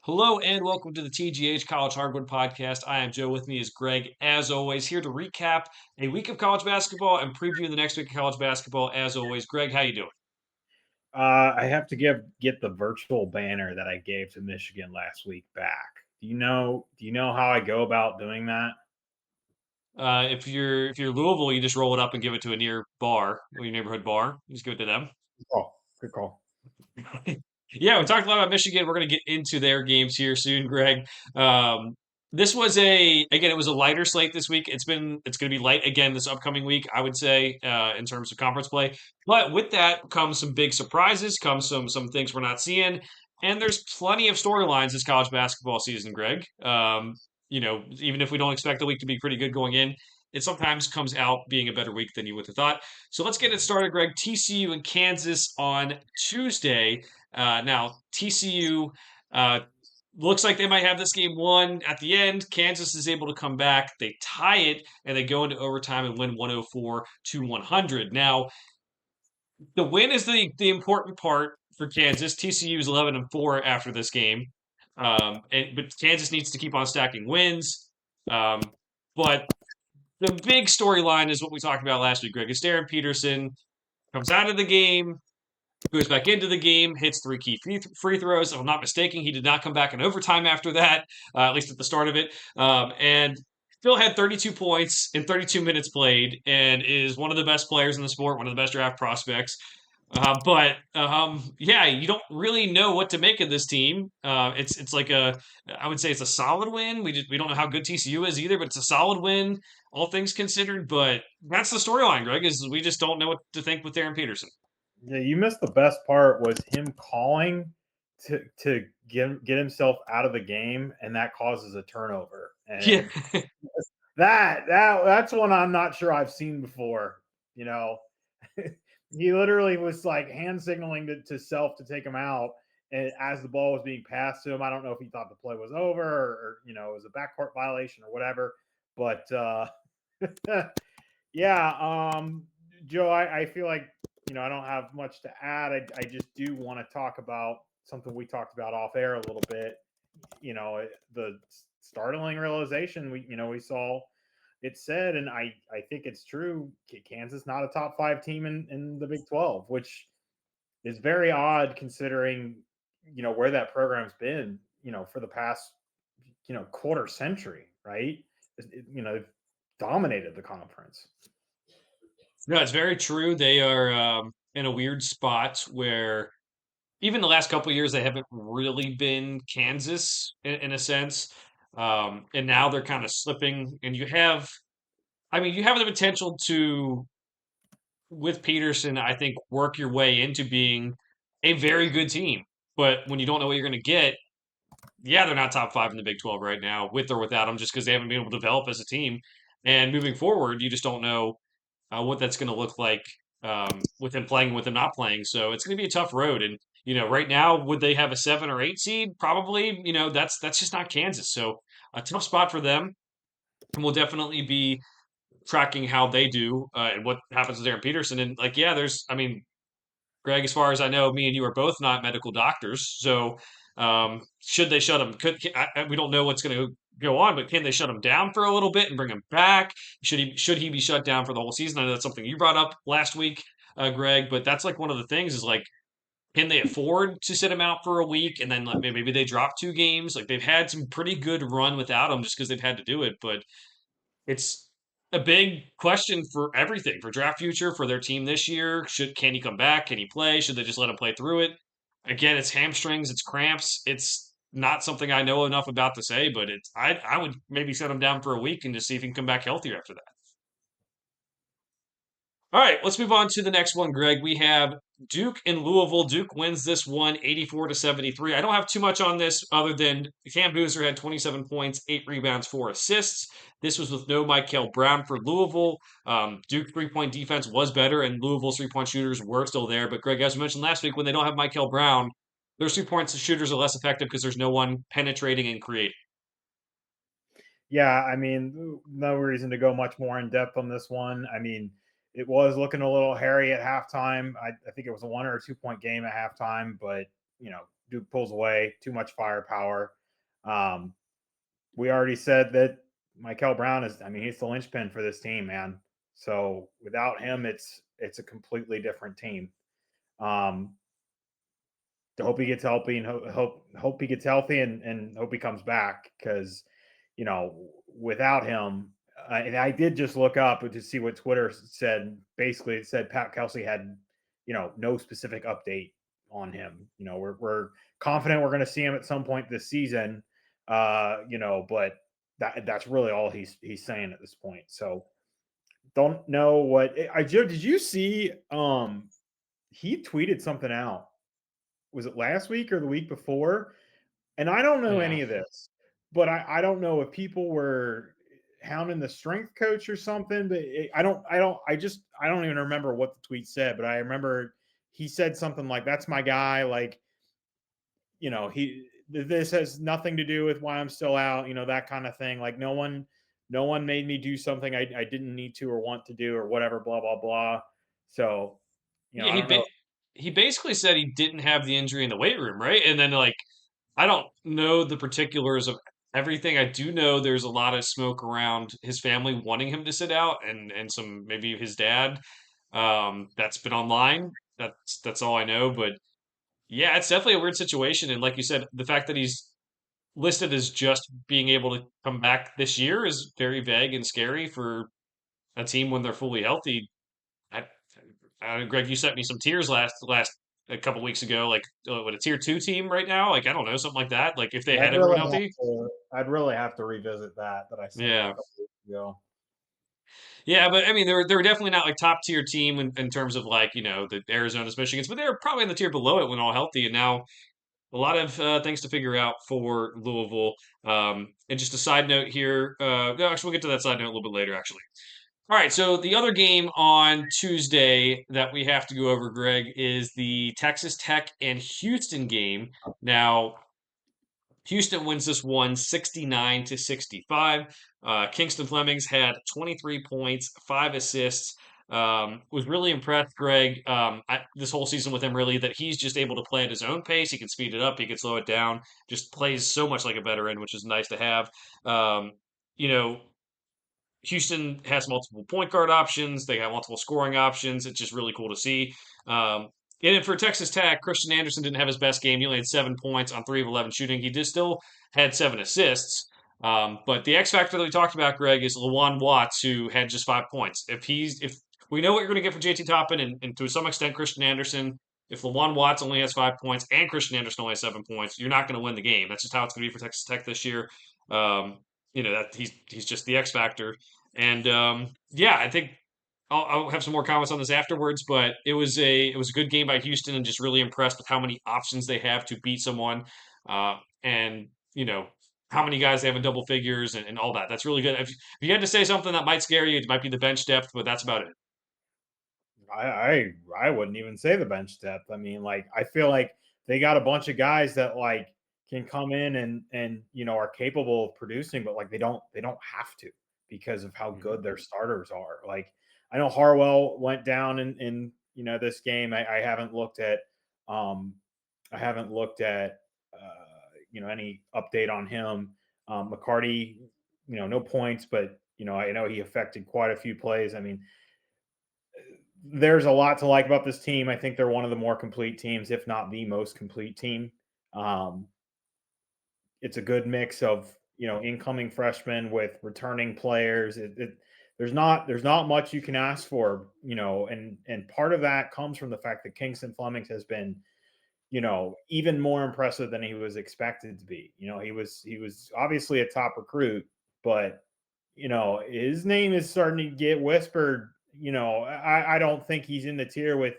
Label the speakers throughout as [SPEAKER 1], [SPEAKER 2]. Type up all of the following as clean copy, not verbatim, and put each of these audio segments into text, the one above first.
[SPEAKER 1] Hello and welcome to the TGH College Hardwood Podcast. I am Joe. With me is Greg, as always, here to recap a week of college basketball and preview the next week of college basketball. As always, Greg, how you doing?
[SPEAKER 2] I have to get the virtual banner that I gave to Michigan last week back. Do you know how I go about doing that?
[SPEAKER 1] If you're Louisville, you just roll it up and give it to a near bar or your neighborhood bar. You just give it to them.
[SPEAKER 2] Oh, good call.
[SPEAKER 1] Yeah, we talked a lot about Michigan. We're going to get into their games here soon, Greg. Um, this was it was a lighter slate this week. It's going to be light again this upcoming week, I would say, in terms of conference play. But with that comes some big surprises, comes some things we're not seeing, and there's plenty of storylines this college basketball season, Greg. Even if we don't expect the week to be pretty good going in, it sometimes comes out being a better week than you would have thought. So let's get it started, Greg. TCU and Kansas on Tuesday. Now, TCU looks like they might have this game won at the end. Kansas is able to come back. They tie it, and they go into overtime and win 104 to 100. Now, the win is the important part for Kansas. TCU is 11-4 after this game, but Kansas needs to keep on stacking wins. But the big storyline is what we talked about last week, Greg. Is Darren Peterson comes out of the game, goes back into the game, hits three key free throws. If I'm not mistaken, he did not come back in overtime after that, at least at the start of it. And still had 32 points in 32 minutes played and is one of the best players in the sport, one of the best draft prospects. Yeah, you don't really know what to make of this team. It's like I would say it's a solid win. We don't know how good TCU is either, but it's a solid win, all things considered. But that's the storyline, Greg. Is we just don't know what to think with Darren Peterson.
[SPEAKER 2] Yeah, you missed the best part was him calling to get himself out of the game, and that causes a turnover.
[SPEAKER 1] Yeah,
[SPEAKER 2] And that's one I'm not sure I've seen before. You know, he literally was like hand signaling to self to take him out, and as the ball was being passed to him, I don't know if he thought the play was over or it was a backcourt violation or whatever. But yeah, Joe, I feel like I don't have much to add. I just do want to talk about something we talked about off air a little bit. The startling realization we saw it said, and I think it's true. Kansas not a top 5 team in the Big 12, which is very odd considering where that program's been for the past quarter century, right? They've dominated the conference.
[SPEAKER 1] no, it's very true. They are in a weird spot where even the last couple of years they haven't really been Kansas in a sense, and now they're kind of slipping. And you have the potential to, with Peterson, I think, work your way into being a very good team. But when you don't know what you're going to get, yeah, they're not top five in the Big 12 right now, with or without them, just because they haven't been able to develop as a team. And moving forward, you just don't know what that's going to look like with him playing, with him not playing. So it's going to be a tough road. And right now, would they have a 7 or 8 seed? Probably. That's just not Kansas. So a tough spot for them. And we'll definitely be tracking how they do and what happens to Darren Peterson. And Greg, as far as I know, me and you are both not medical doctors. So should they shut him? We don't know what's going to go on, but can they shut him down for a little bit and bring him back? Should he be shut down for the whole season? I know that's something you brought up last week, Greg. But that's like one of the things is like, can they afford to sit him out for a week and then maybe they drop 2 games? Like they've had some pretty good run without him just because they've had to do it, but it's a big question for everything for draft future for their team this year. Can he come back? Can he play? Should they just let him play through it? Again, it's hamstrings, it's cramps. It's not something I know enough about to say, but I would maybe set him down for a week and just see if he can come back healthier after that. All right, let's move on to the next one, Greg. We have Duke and Louisville. Duke wins this one 84 to 73. I don't have too much on this other than Cam Boozer had 27 points, 8 rebounds, 4 assists. This was with no Michael Brown for Louisville. Duke's 3-point defense was better, and Louisville's 3-point shooters were still there. But Greg, as we mentioned last week, when they don't have Michael Brown, their 3-point shooters are less effective because there's no one penetrating and creating.
[SPEAKER 2] Yeah, I mean, no reason to go much more in depth on this one. I mean, it was looking a little hairy at halftime. I think it was a 1 or 2 point game at halftime, but pulls away, too much firepower. Um, we already said that Michael Brown is. I mean, he's the linchpin for this team, man. So without him, it's a completely different team. Um, to hope he gets healthy and hope he gets healthy and hope he comes back because without him, and I did just look up to see what Twitter said. Basically, it said Pat Kelsey had no specific update on him. We're confident we're going to see him at some point this season. But that's really all he's saying at this point. So don't know what Joe. Did you see? He tweeted something out. Was it last week or the week before? And I don't know
[SPEAKER 1] Yeah.
[SPEAKER 2] any of this, but I don't know if people were hounding the strength coach or something. But I don't even remember what the tweet said. But I remember he said something like, "That's my guy." Like, this has nothing to do with why I'm still out. That kind of thing. Like, no one made me do something I didn't need to or want to do or whatever. Blah blah blah. So,
[SPEAKER 1] Yeah,
[SPEAKER 2] I don't know.
[SPEAKER 1] he basically said he didn't have the injury in the weight room, right? And then like I don't know the particulars of everything. I do know there's a lot of smoke around his family wanting him to sit out and some maybe his dad. That's been online. That's all I know. But yeah, it's definitely a weird situation. And like you said, the fact that he's listed as just being able to come back this year is very vague and scary for a team when they're fully healthy. I, Greg, you sent me some tears last a couple weeks ago. Like, what a tier two team right now? Like, I don't know, something like that. Like, if they
[SPEAKER 2] Yeah,
[SPEAKER 1] had everyone healthy,
[SPEAKER 2] I'd really have to revisit that I sent you a
[SPEAKER 1] yeah,
[SPEAKER 2] couple weeks ago.
[SPEAKER 1] yeah. But I mean, they were definitely not like top tier team in terms of like the Arizona's, Michigan's, but they were probably in the tier below it when all healthy. And now a lot of things to figure out for Louisville. And just a side note here. No, actually, we'll get to that side note a little bit later. Actually. All right, so the other game on Tuesday that we have to go over, Greg, is the Texas Tech and Houston game. Now, Houston wins this one 69-65. Kingston Flemings had 23 points, 5 assists. Was really impressed, Greg, this whole season with him, really, that he's just able to play at his own pace. He can speed it up, he can slow it down, just plays so much like a veteran, which is nice to have. Um, you know, Houston has multiple point guard options. They have multiple scoring options. It's just really cool to see. Um, and then for Texas Tech, Christian Anderson didn't have his best game. He only had 7 points on 3 of 11 shooting. He did still had 7 assists. But the X factor that we talked about, Greg, is Lawan Watts, who had just 5 points. If we know what you're going to get for JT Toppin and to some extent Christian Anderson, if Lawan Watts only has 5 points and Christian Anderson only has 7 points, you're not going to win the game. That's just how it's going to be for Texas Tech this year. Um, that he's just the X factor. And yeah, I think I'll have some more comments on this afterwards. But it was a good game by Houston, and just really impressed with how many options they have to beat someone, and how many guys they have in double figures and all that. That's really good. If you had to say something that might scare you, it might be the bench depth, but that's about it.
[SPEAKER 2] I wouldn't even say the bench depth. I mean, like I feel like they got a bunch of guys that like can come in and are capable of producing, but like they don't have to because of how
[SPEAKER 1] Mhm.
[SPEAKER 2] good their starters are. Like I know Harwell went down in this game. I haven't looked at um I haven't looked at any update on him. McCarty, no points, but I know he affected quite a few plays. I mean, there's a lot to like about this team. I think they're one of the more complete teams, if not the most complete team. Um, it's a good mix of incoming freshmen with returning players. There's not much you can ask for, and part of that comes from the fact that Kingston Flemings has been even more impressive than he was expected to be. He was obviously a top recruit, but his name is starting to get whispered. I don't think he's in the tier with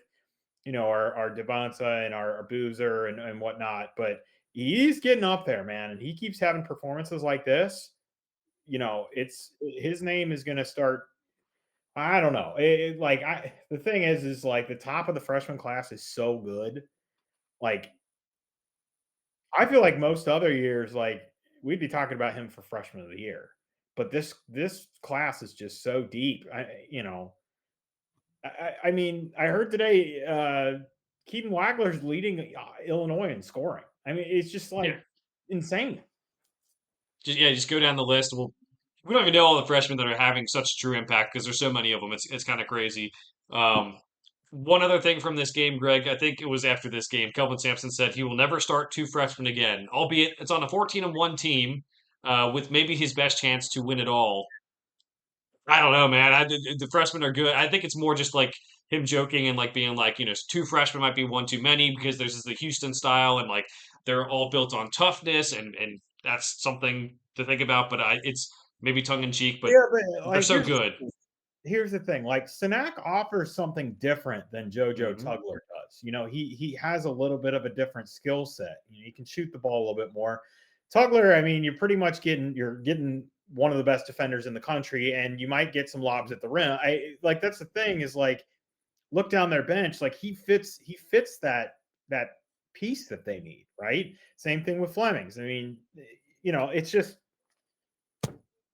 [SPEAKER 2] our Devonta and our Boozer and whatnot, but he's getting up there, man, and he keeps having performances like this. It's his name is going to start. I don't know. The thing is like the top of the freshman class is so good. Like I feel like most other years, like we'd be talking about him for freshman of the year, but this class is just so deep. I mean, I heard today Keaton Wagler's leading Illinois in scoring. I mean, it's just
[SPEAKER 1] Yeah.
[SPEAKER 2] like insane.
[SPEAKER 1] Just go down the list. We don't even know all the freshmen that are having such true impact because there's so many of them. It's kind of crazy. Um, one other thing from this game, Greg, I think it was after this game, Kelvin Sampson said he will never start two freshmen again, albeit it's on a 14-1 team with maybe his best chance to win it all. I don't know, man. The freshmen are good. I think it's more just like him joking and like being like, two freshmen might be one too many because there's the Houston style and like they're all built on toughness and that's something to think about. But it's maybe tongue in cheek, but
[SPEAKER 2] Yeah, but
[SPEAKER 1] they're
[SPEAKER 2] like
[SPEAKER 1] so good.
[SPEAKER 2] here's the thing. Like Sanak offers something different than JoJo
[SPEAKER 1] Hmm.
[SPEAKER 2] Tugler does. He has a little bit of a different skill set. He can shoot the ball a little bit more. Tugler, I mean, you're getting one of the best defenders in the country, and you might get some lobs at the rim. I like that's the thing is like look down their bench, like he fits that piece that they need, right? Same thing with Flemings. I mean, it's just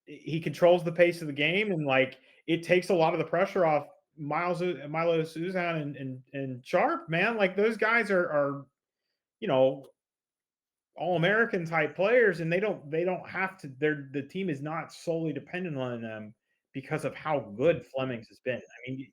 [SPEAKER 2] he controls the pace of the game, and like it takes a lot of the pressure off Milo Suzan and Sharp, man. Like those guys are you know all American type players, and they don't have to. The team is not solely dependent on them because of how good Flemings has been. I mean,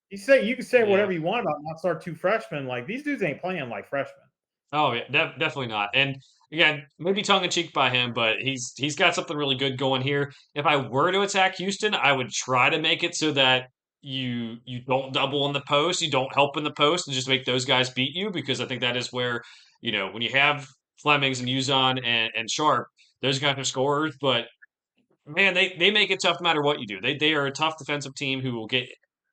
[SPEAKER 2] you can say
[SPEAKER 1] Yeah.
[SPEAKER 2] whatever you want about not start two freshmen. Like these dudes ain't playing like freshmen.
[SPEAKER 1] Oh yeah, definitely not. And again, maybe tongue in cheek by him, but he's got something really good going here. If I were to attack Houston, I would try to make it so that you don't double in the post, you don't help in the post, and just make those guys beat you because I think that is where when you have Flemings and Uzon and Sharp, those guys are scorers, but man, they make it tough no matter what you do. They are a tough defensive team who will get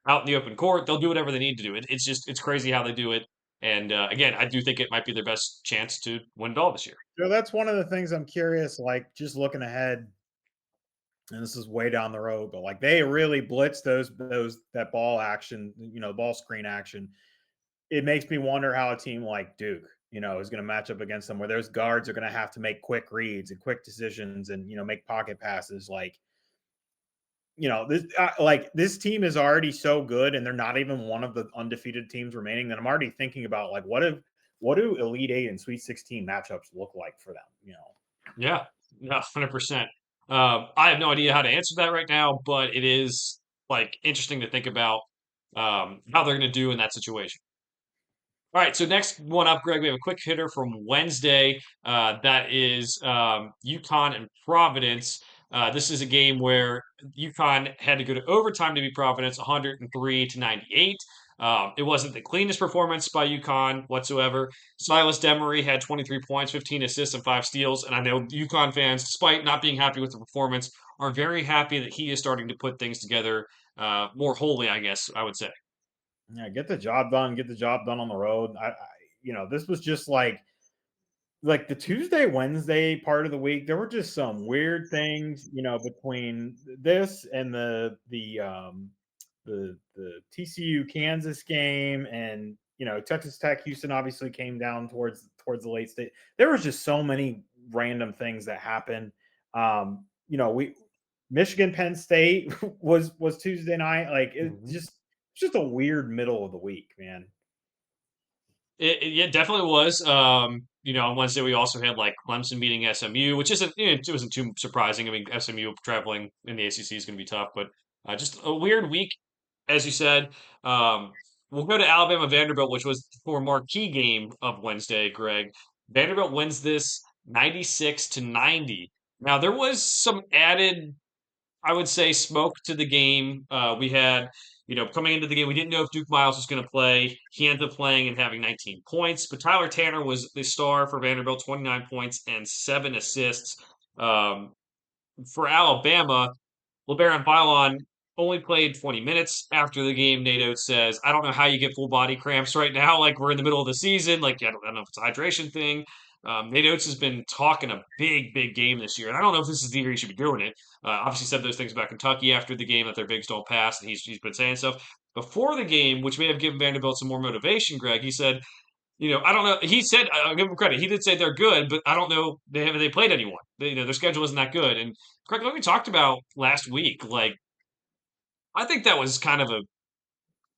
[SPEAKER 1] out in the open court. They'll do whatever they need to do. It's crazy how they do it. And again, I do think it might be their best chance to win it all this year.
[SPEAKER 2] So that's one of the things I'm curious. Like just looking ahead, and this is way down the road, but like they really blitz those that ball action, ball screen action. It makes me wonder how a team like Duke, is going to match up against them, where those guards are going to have to make quick reads and quick decisions, and make pocket passes. This team is already so good, and they're not even one of the undefeated teams remaining. That I'm already thinking about like what do Elite Eight and Sweet 16 matchups look like for them?
[SPEAKER 1] Yeah, no, 100%. I have no idea how to answer that right now, but it is like interesting to think about how they're going to do in that situation. All right, so next one up, Greg, we have a quick hitter from Wednesday. That is UConn and Providence. This is a game where UConn had to go to overtime to beat Providence, 103-98. It wasn't the cleanest performance by UConn whatsoever. Silas Demery had 23 points, 15 assists, and 5 steals. And I know UConn fans, despite not being happy with the performance, are very happy that he is starting to put things together more wholly, I guess I would say.
[SPEAKER 2] Yeah, get the job done. Get the job done on the road. This was just like the Tuesday, Wednesday part of the week. There were just some weird things, between this and the TCU Kansas game, and Texas Tech Houston obviously came down towards the late state. There was just so many random things that happened. We Michigan Penn State was Tuesday night. Like it's just a weird middle of the week, man.
[SPEAKER 1] Yeah, definitely was. On Wednesday we also had like Clemson beating SMU, which isn't it wasn't too surprising. I mean, SMU traveling in the ACC is going to be tough, but just a weird week, as you said. We'll go to Alabama Vanderbilt, which was for marquee game of Wednesday. Greg, Vanderbilt wins this 96-90. Now there was some added I would say smoke to the game. We had, coming into the game, we didn't know if Duke Miles was going to play. He ended up playing and having 19 points, but Tyler Tanner was the star for Vanderbilt, 29 points and 7 assists. Um, for Alabama, LeBaron Bylon only played 20 minutes after the game. Nate Oates says, I don't know how you get full body cramps right now. Like, we're in the middle of the season. Like, I don't know if it's a hydration thing. Nate Oates has been talking a big game this year. And I don't know if this is the year he should be doing it. Obviously, said those things about Kentucky after the game that their bigs don't pass. And he's been saying stuff. Before the game, which may have given Vanderbilt some more motivation, Greg, he said, I don't know. He said, I'll give him credit. He did say they're good, but I don't know they played anyone. Their schedule isn't that good. And Craig, like we talked about last week, like I think that was kind of a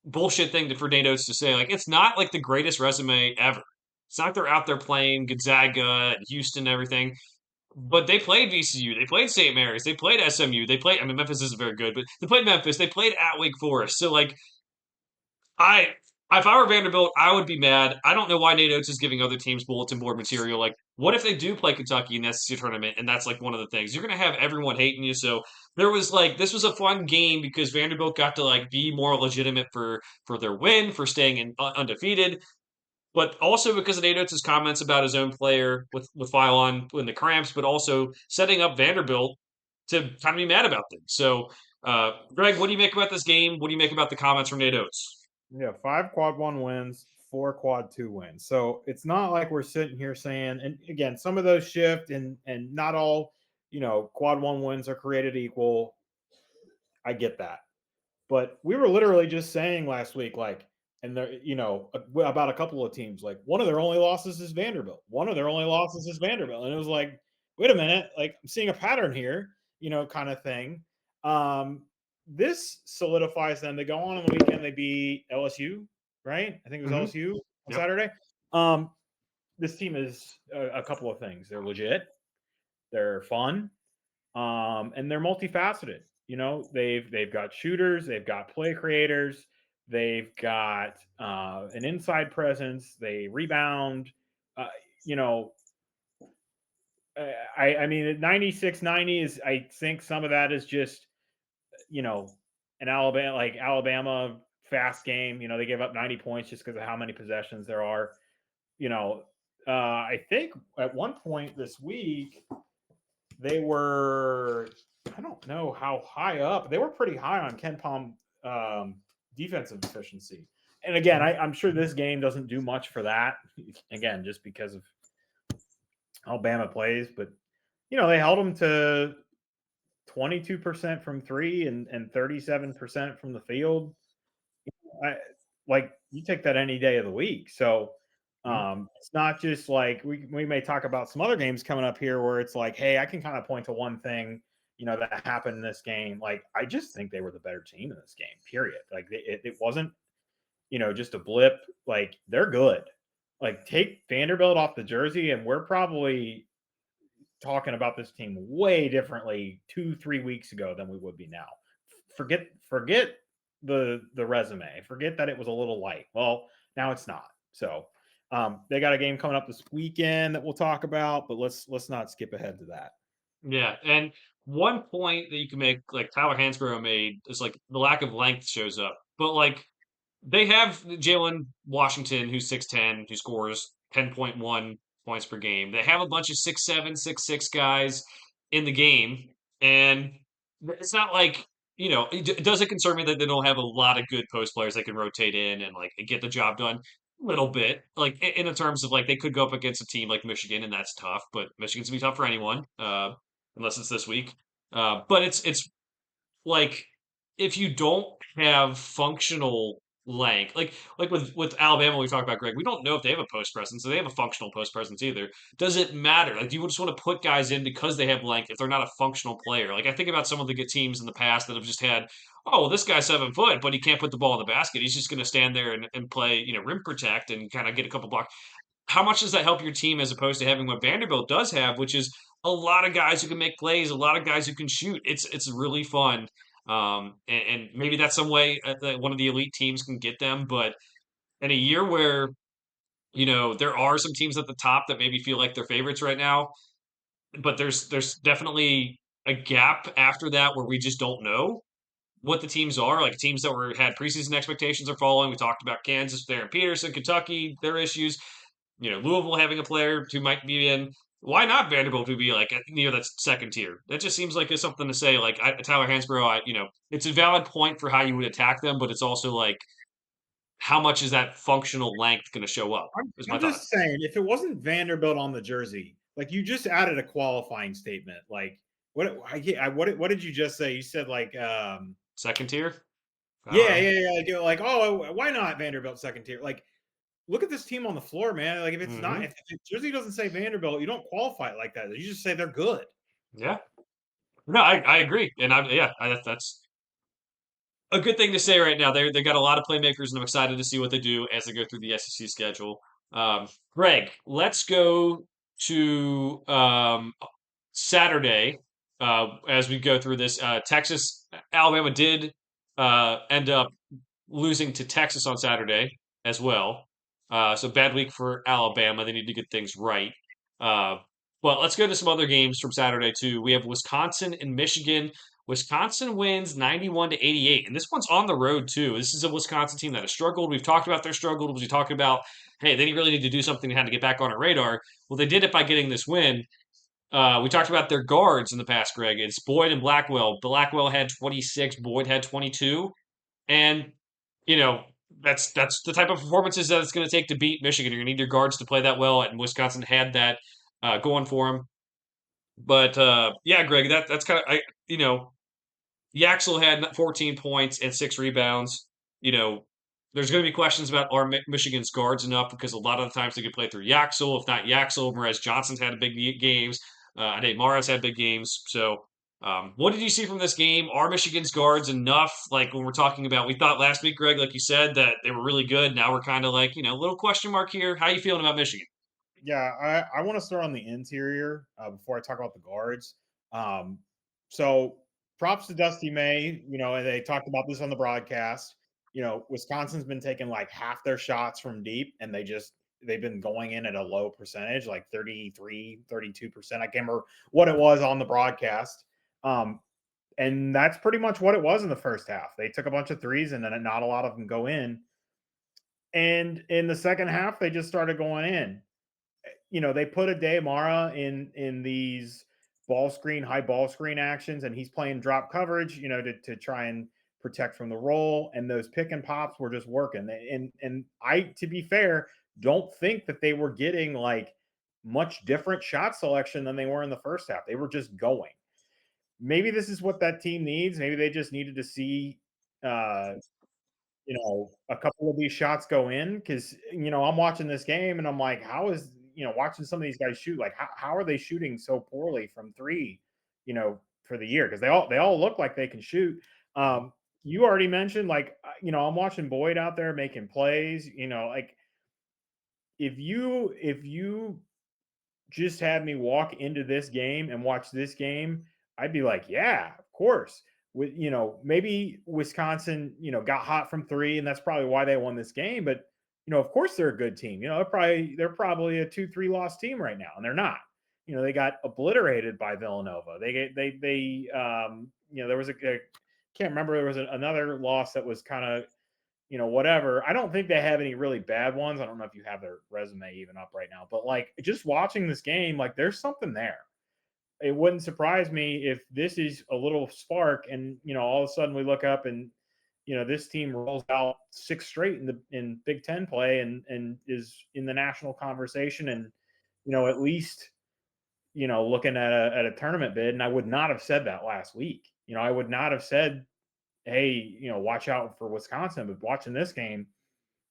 [SPEAKER 1] bullshit thing for Natos to say. Like, it's not like the greatest resume ever. It's not like they're out there playing Gonzaga and Houston and everything. But they played VCU, they played St. Mary's, they played SMU, they played. I mean, Memphis isn't very good, but they played Memphis, they played at Wake Forest. So like, I if I were Vanderbilt, I would be mad. I don't know why Nate Oates is giving other teams bulletin board material. Like, what if they do play Kentucky in the SEC tournament, and that's like one of the things you're going to have everyone hating you. So there was like this was a fun game because Vanderbilt got to like be more legitimate for their win, for staying undefeated, but also because of Nate Oates' comments about his own player with Philon in the cramps, but also setting up Vanderbilt to kind of be mad about things. So, Greg, what do you make about this game? What do you make about the comments from Nate Oates?
[SPEAKER 2] Yeah, 5 quad 1 wins, 4 quad 2 wins. So it's not like we're sitting here saying, and again, some of those shift, and not all, quad 1 wins are created equal. I get that. But we were literally just saying last week, like, and there, about a couple of teams, like one of their only losses is Vanderbilt. One of their only losses is Vanderbilt. And it was like, wait a minute, like I'm seeing a pattern here, kind of thing. This solidifies them. They go on the weekend, they beat LSU, right? I think it was
[SPEAKER 1] Mm-hmm.
[SPEAKER 2] LSU on
[SPEAKER 1] Yep.
[SPEAKER 2] Saturday. This team is a couple of things. They're legit, they're fun, and they're multifaceted. They've got shooters, they've got play creators, they've got an inside presence, they rebound. Uh, you know, I mean, 96-90 is, I think some of that is just, an Alabama fast game. They give up 90 points just because of how many possessions there are. I think at one point this week they were, I don't know how high up, they were pretty high on KenPom defensive efficiency. And again, I'm sure this game doesn't do much for that. Again, just because of Alabama plays, but they held them to 22% from three and 37% from the field. Like you take that any day of the week. So it's not just like we may talk about some other games coming up here where it's like, hey, I can kind of point to one thing, that happened in this game. Like, I just think they were the better team in this game, period. Like it wasn't, just a blip. Like, they're good. Like, take Vanderbilt off the jersey and we're probably talking about this team way differently 2-3 weeks ago than we would be now. Forget the resume. Forget that it was a little light. Well, now it's not. So they got a game coming up this weekend that we'll talk about, but let's not skip ahead to that.
[SPEAKER 1] Yeah, and one point that you can make, like Tyler Hansbrough made, is like the lack of length shows up. But like they have Jalen Washington, who's 6'10", who scores 10.1 points per game. They have a bunch of 6'7", 6'6" guys in the game, and it's not like does it concern me that they don't have a lot of good post players that can rotate in and like get the job done? A little bit, like in terms of like they could go up against a team like Michigan, and that's tough. But Michigan's gonna be tough for anyone, unless it's this week. But it's like if you don't have functional length, like with Alabama, we talked about Greg. We don't know if they have a post presence, so they have a functional post presence either. Does it matter? Like, do you just want to put guys in because they have length if they're not a functional player? Like, I think about some of the good teams in the past that have just had, oh, well, this guy's 7 foot, but he can't put the ball in the basket. He's just going to stand there and play, rim protect and kind of get a couple blocks. How much does that help your team as opposed to having what Vanderbilt does have, which is a lot of guys who can make plays, a lot of guys who can shoot. It's really fun. And maybe that's some way that one of the elite teams can get them. But in a year where, there are some teams at the top that maybe feel like they're favorites right now, but there's definitely a gap after that where we just don't know what the teams are. Like teams that had preseason expectations are falling. We talked about Kansas, Darren Peterson, Kentucky, their issues. Louisville having a player who might be in. Why not Vanderbilt would be like that's second tier? That just seems like it's something to say. Like Tyler Hansbrough, it's a valid point for how you would attack them, but it's also like how much is that functional length going to show up? Is my
[SPEAKER 2] I'm
[SPEAKER 1] thought.
[SPEAKER 2] just saying, if it wasn't Vanderbilt on the jersey, like you just added a qualifying statement. Like what did you just say? You said like
[SPEAKER 1] Second tier. I don't
[SPEAKER 2] yeah,
[SPEAKER 1] know.
[SPEAKER 2] like, oh, why not Vanderbilt second tier? Like, look at this team on the floor, man. Like, if it's not,
[SPEAKER 1] Hmm.
[SPEAKER 2] if the jersey doesn't say Vanderbilt, you don't qualify it like that. You just say they're good.
[SPEAKER 1] Yeah. No, I agree, and that's a good thing to say right now. They got a lot of playmakers, and I'm excited to see what they do as they go through the SEC schedule. Greg, let's go to Saturday as we go through this. Texas, Alabama did end up losing to Texas on Saturday as well. So bad week for Alabama. They need to get things right. Uh, but let's go to some other games from Saturday too. We have Wisconsin and Michigan. Wisconsin wins 91 to 88, and this one's on the road too. This is a Wisconsin team that has struggled. We've talked about their struggle. We talked about, hey, they really need to do something and had to get back on our radar. Well, they did it by getting this win. We talked about their guards in the past, Greg. It's Boyd and Blackwell. Blackwell had 26, Boyd had 22. And you know that's the type of performances that it's going to take to beat Michigan. You're going to need your guards to play that well, and Wisconsin had that going for them. But yeah, Greg, that's kind of Yaxel had 14 points and 6 rebounds. You know, there's going to be questions about are Michigan's guards enough because a lot of the times they could play through Yaxel. If not Yaxel, Perez Johnson's had big games. Ade Mara's had big games. So, what did you see from this game? Are Michigan's guards enough? Like when we're talking about, we thought last week, Greg, like you said, that they were really good. Now we're kind of like, a little question mark here. How are you feeling about Michigan?
[SPEAKER 2] Yeah, I want to start on the interior before I talk about the guards. Um, so props to Dusty May, and they talked about this on the broadcast. Wisconsin's been taking like half their shots from deep, and they've been going in at a low percentage, like 33, 32%. I can't remember what it was on the broadcast. And that's pretty much what it was in the first half. They took a bunch of threes and then not a lot of them go in. And in the second half, they just started going in. They put Ade Mara in these high ball screen actions, and he's playing drop coverage, to try and protect from the roll. And those pick and pops were just working. And I, to be fair, don't think that they were getting like much different shot selection than they were in the first half. They were just going. Maybe this is what that team needs. Maybe they just needed to see uh a couple of these shots go in because I'm watching this game and I'm like, how is watching some of these guys shoot, like how are they shooting so poorly from three, for the year? Because they all look like they can shoot. You already mentioned, like, I'm watching Boyd out there making plays. Like if you just had me walk into this game and watch this game, I'd be like, yeah, of course. With maybe Wisconsin, got hot from three, and that's probably why they won this game. But of course they're a good team. They're probably a 2-3 loss team right now, and they're not. They got obliterated by Villanova. There was can't remember, there was another loss that was kind of whatever. I don't think they have any really bad ones. I don't know if you have their resume even up right now, but like just watching this game, like there's something there. It wouldn't surprise me if this is a little spark and, all of a sudden we look up and, this team rolls out 6 straight in Big Ten play and is in the national conversation and, at least, looking at a tournament bid. And I would not have said that last week. I would not have said, hey, watch out for Wisconsin. But watching this game,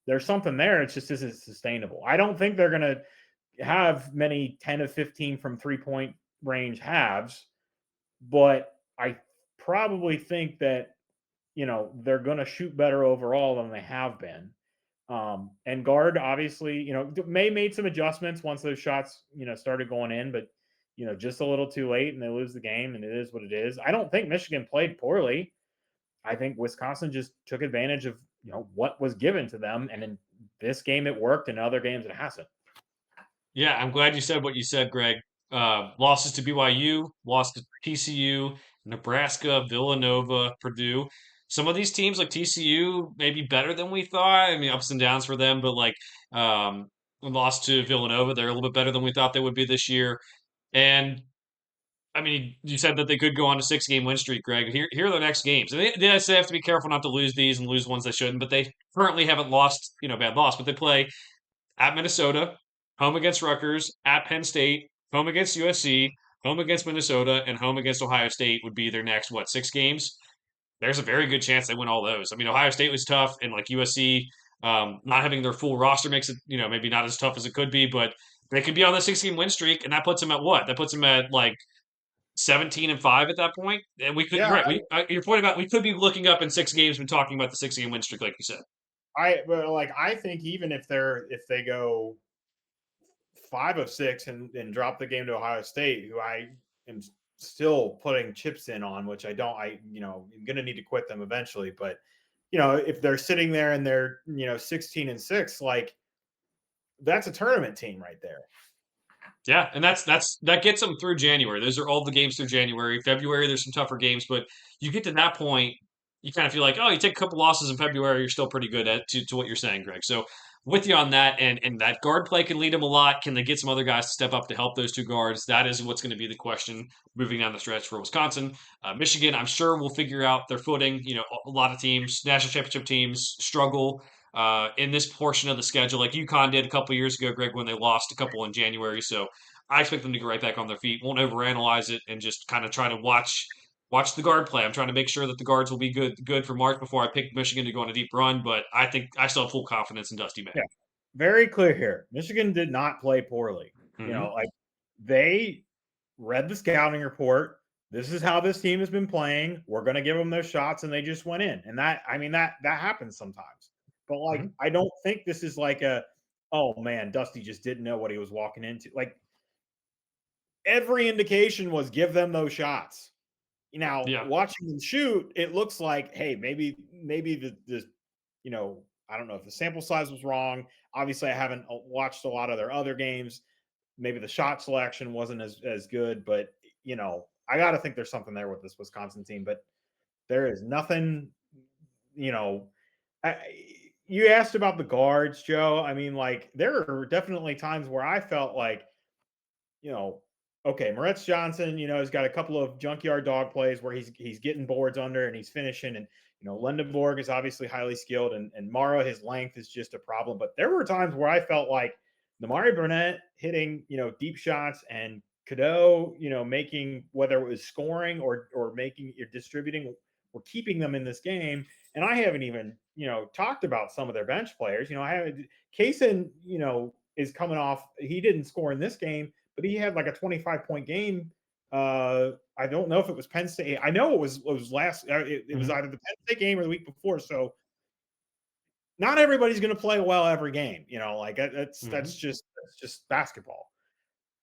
[SPEAKER 2] there's something there. It just isn't sustainable. I don't think they're going to have many 10 of 15 from 3-point range halves, but I probably think that, they're going to shoot better overall than they have been. And guard, obviously, May made some adjustments once those shots, started going in, but, just a little too late and they lose the game, and it is what it is. I don't think Michigan played poorly. I think Wisconsin just took advantage of, what was given to them. And in this game, it worked. In other games, it hasn't.
[SPEAKER 1] Yeah, I'm glad you said what you said, Greg. Losses to BYU, lost to TCU, Nebraska, Villanova, Purdue. Some of these teams like TCU may be better than we thought. I mean, ups and downs for them, but like we lost to Villanova, they're a little bit better than we thought they would be this year. And I mean, you said that they could go on a 6-game win streak, Greg. Here are the next games. And they have to be careful not to lose these and lose ones they shouldn't, but they currently haven't lost, bad loss, but they play at Minnesota, home against Rutgers, at Penn State, home against USC, home against Minnesota, and home against Ohio State would be their next, 6 games. There's a very good chance they win all those. I mean, Ohio State was tough, and like USC, not having their full roster makes it, maybe not as tough as it could be, but they could be on the 6-game win streak, and that puts them at what? That puts them at like 17-5 at that point. And we could,
[SPEAKER 2] Yeah,
[SPEAKER 1] right? Your point about we could be looking up in 6 games and talking about the 6-game win streak, like you said.
[SPEAKER 2] but like I think even if they go 5 of 6 and dropped the game to Ohio State, who I am still putting chips in on, which I don't. I'm going to need to quit them eventually. But if they're sitting there and they're 16-6, like that's a tournament team right there.
[SPEAKER 1] Yeah, and that gets them through January. Those are all the games through January. February, there's some tougher games, but you get to that point, you kind of feel like, oh, you take a couple losses in February, you're still pretty good to what you're saying, Greg. So with you on that, and that guard play can lead them a lot. Can they get some other guys to step up to help those two guards? That is what's going to be the question moving down the stretch for Wisconsin. Michigan, I'm sure will figure out their footing. A lot of teams, national championship teams, struggle in this portion of the schedule, like UConn did a couple years ago, Greg, when they lost a couple in January. So I expect them to get right back on their feet. Won't overanalyze it and just kind of try to watch the guard play. I'm trying to make sure that the guards will be good for March before I pick Michigan to go on a deep run. But I think I still have full confidence in Dusty May.
[SPEAKER 2] Yeah, very clear here. Michigan did not play poorly. Like they read the scouting report. This is how this team has been playing. We're going to give them those shots, and they just went in. And that happens sometimes. But I don't think this is like oh man, Dusty just didn't know what he was walking into. Like every indication was give them those shots. Watching them shoot, it looks like, hey, maybe the I don't know if the sample size was wrong. Obviously, I haven't watched a lot of their other games. Maybe the shot selection wasn't as good, but I got to think there's something there with this Wisconsin team. But there is nothing. You asked about the guards, Joe. I mean, like there are definitely times where I felt like, okay, Moritz Johnson, he's got a couple of junkyard dog plays where he's getting boards under and he's finishing, and Lendenborg is obviously highly skilled, and Mara, his length is just a problem. But there were times where I felt like Nimari Burnett hitting, deep shots, and Cadeau, making, whether it was scoring or making or distributing or keeping them in this game. And I haven't even, talked about some of their bench players. I haven't. Kaysen, is coming off. He didn't score in this game, but he had like a 25-point game. I don't know if it was Penn State. I know it was last. It was either the Penn State game or the week before. So not everybody's going to play well every game. That's just basketball.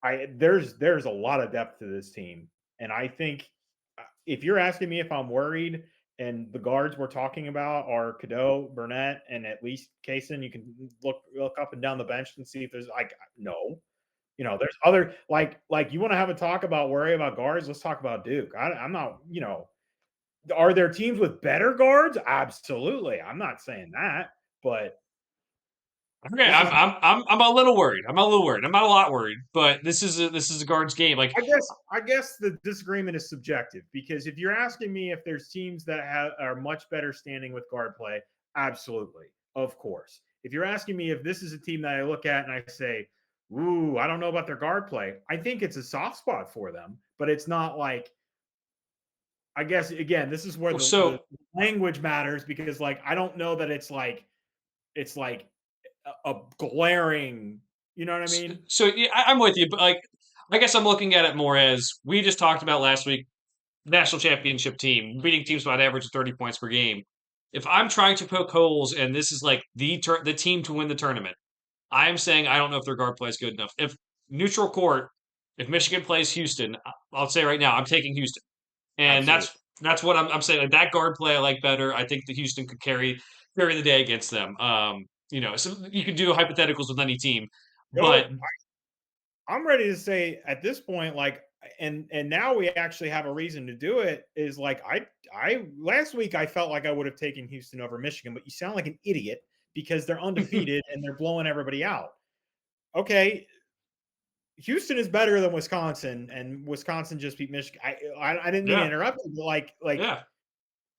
[SPEAKER 2] There's a lot of depth to this team, and I think if you're asking me if I'm worried, and the guards we're talking about are Cadeau, Burnett, and at least Kaysen, you can look up and down the bench and see if there's no. There's other like you want to have a talk about worry about guards. Let's talk about Duke. I'm not. Are there teams with better guards? Absolutely. I'm not saying that, but
[SPEAKER 1] okay, I'm a little worried. I'm not a lot worried, but this is a guards game. Like
[SPEAKER 2] I guess the disagreement is subjective, because if you're asking me if there's teams that are much better standing with guard play, absolutely, of course. If you're asking me if this is a team that I look at and I say, ooh, I don't know about their guard play, I think it's a soft spot for them, but it's not like, I guess, again, this is where the language matters, because I don't know that it's like a glaring, you know what I mean?
[SPEAKER 1] So yeah, I'm with you, but I guess I'm looking at it more as we just talked about last week, national championship team beating teams by an average of 30 points per game. If I'm trying to poke holes and this is like the team to win the tournament, I am saying I don't know if their guard play is good enough. If neutral court, if Michigan plays Houston, I'll say right now I'm taking Houston, and
[SPEAKER 2] Absolutely.
[SPEAKER 1] that's what I'm saying. Like that guard play I like better. I think the Houston could carry the day against them. So you can do hypotheticals with any team, but
[SPEAKER 2] I'm ready to say at this point, and now we actually have a reason to do it. Is I last week I felt like I would have taken Houston over Michigan, but you sound like an idiot because they're undefeated and they're blowing everybody out. Okay, Houston is better than Wisconsin, and Wisconsin just beat Michigan. I didn't mean to interrupt you, but
[SPEAKER 1] yeah.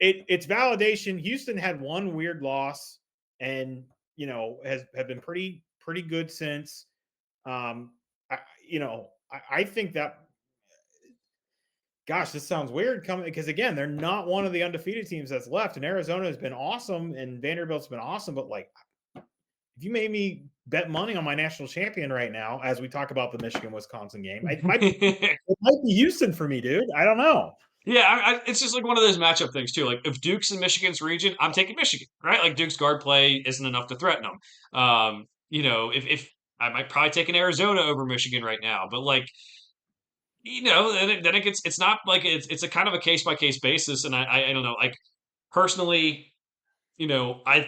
[SPEAKER 2] It's validation. Houston had one weird loss, and have been pretty good since. I think that, gosh, this sounds weird coming, because again, they're not one of the undefeated teams that's left, and Arizona has been awesome and Vanderbilt's been awesome. But if you made me bet money on my national champion right now, as we talk about the Michigan-Wisconsin game, it might be Houston for me, dude. I don't know.
[SPEAKER 1] Yeah, it's just like one of those matchup things too. Like if Duke's in Michigan's region, I'm taking Michigan, right? Like Duke's guard play isn't enough to threaten them. If I might probably take an Arizona over Michigan right now. But like, then it gets it's not like it's a kind of a case by case basis. And I don't know, like personally, you know, I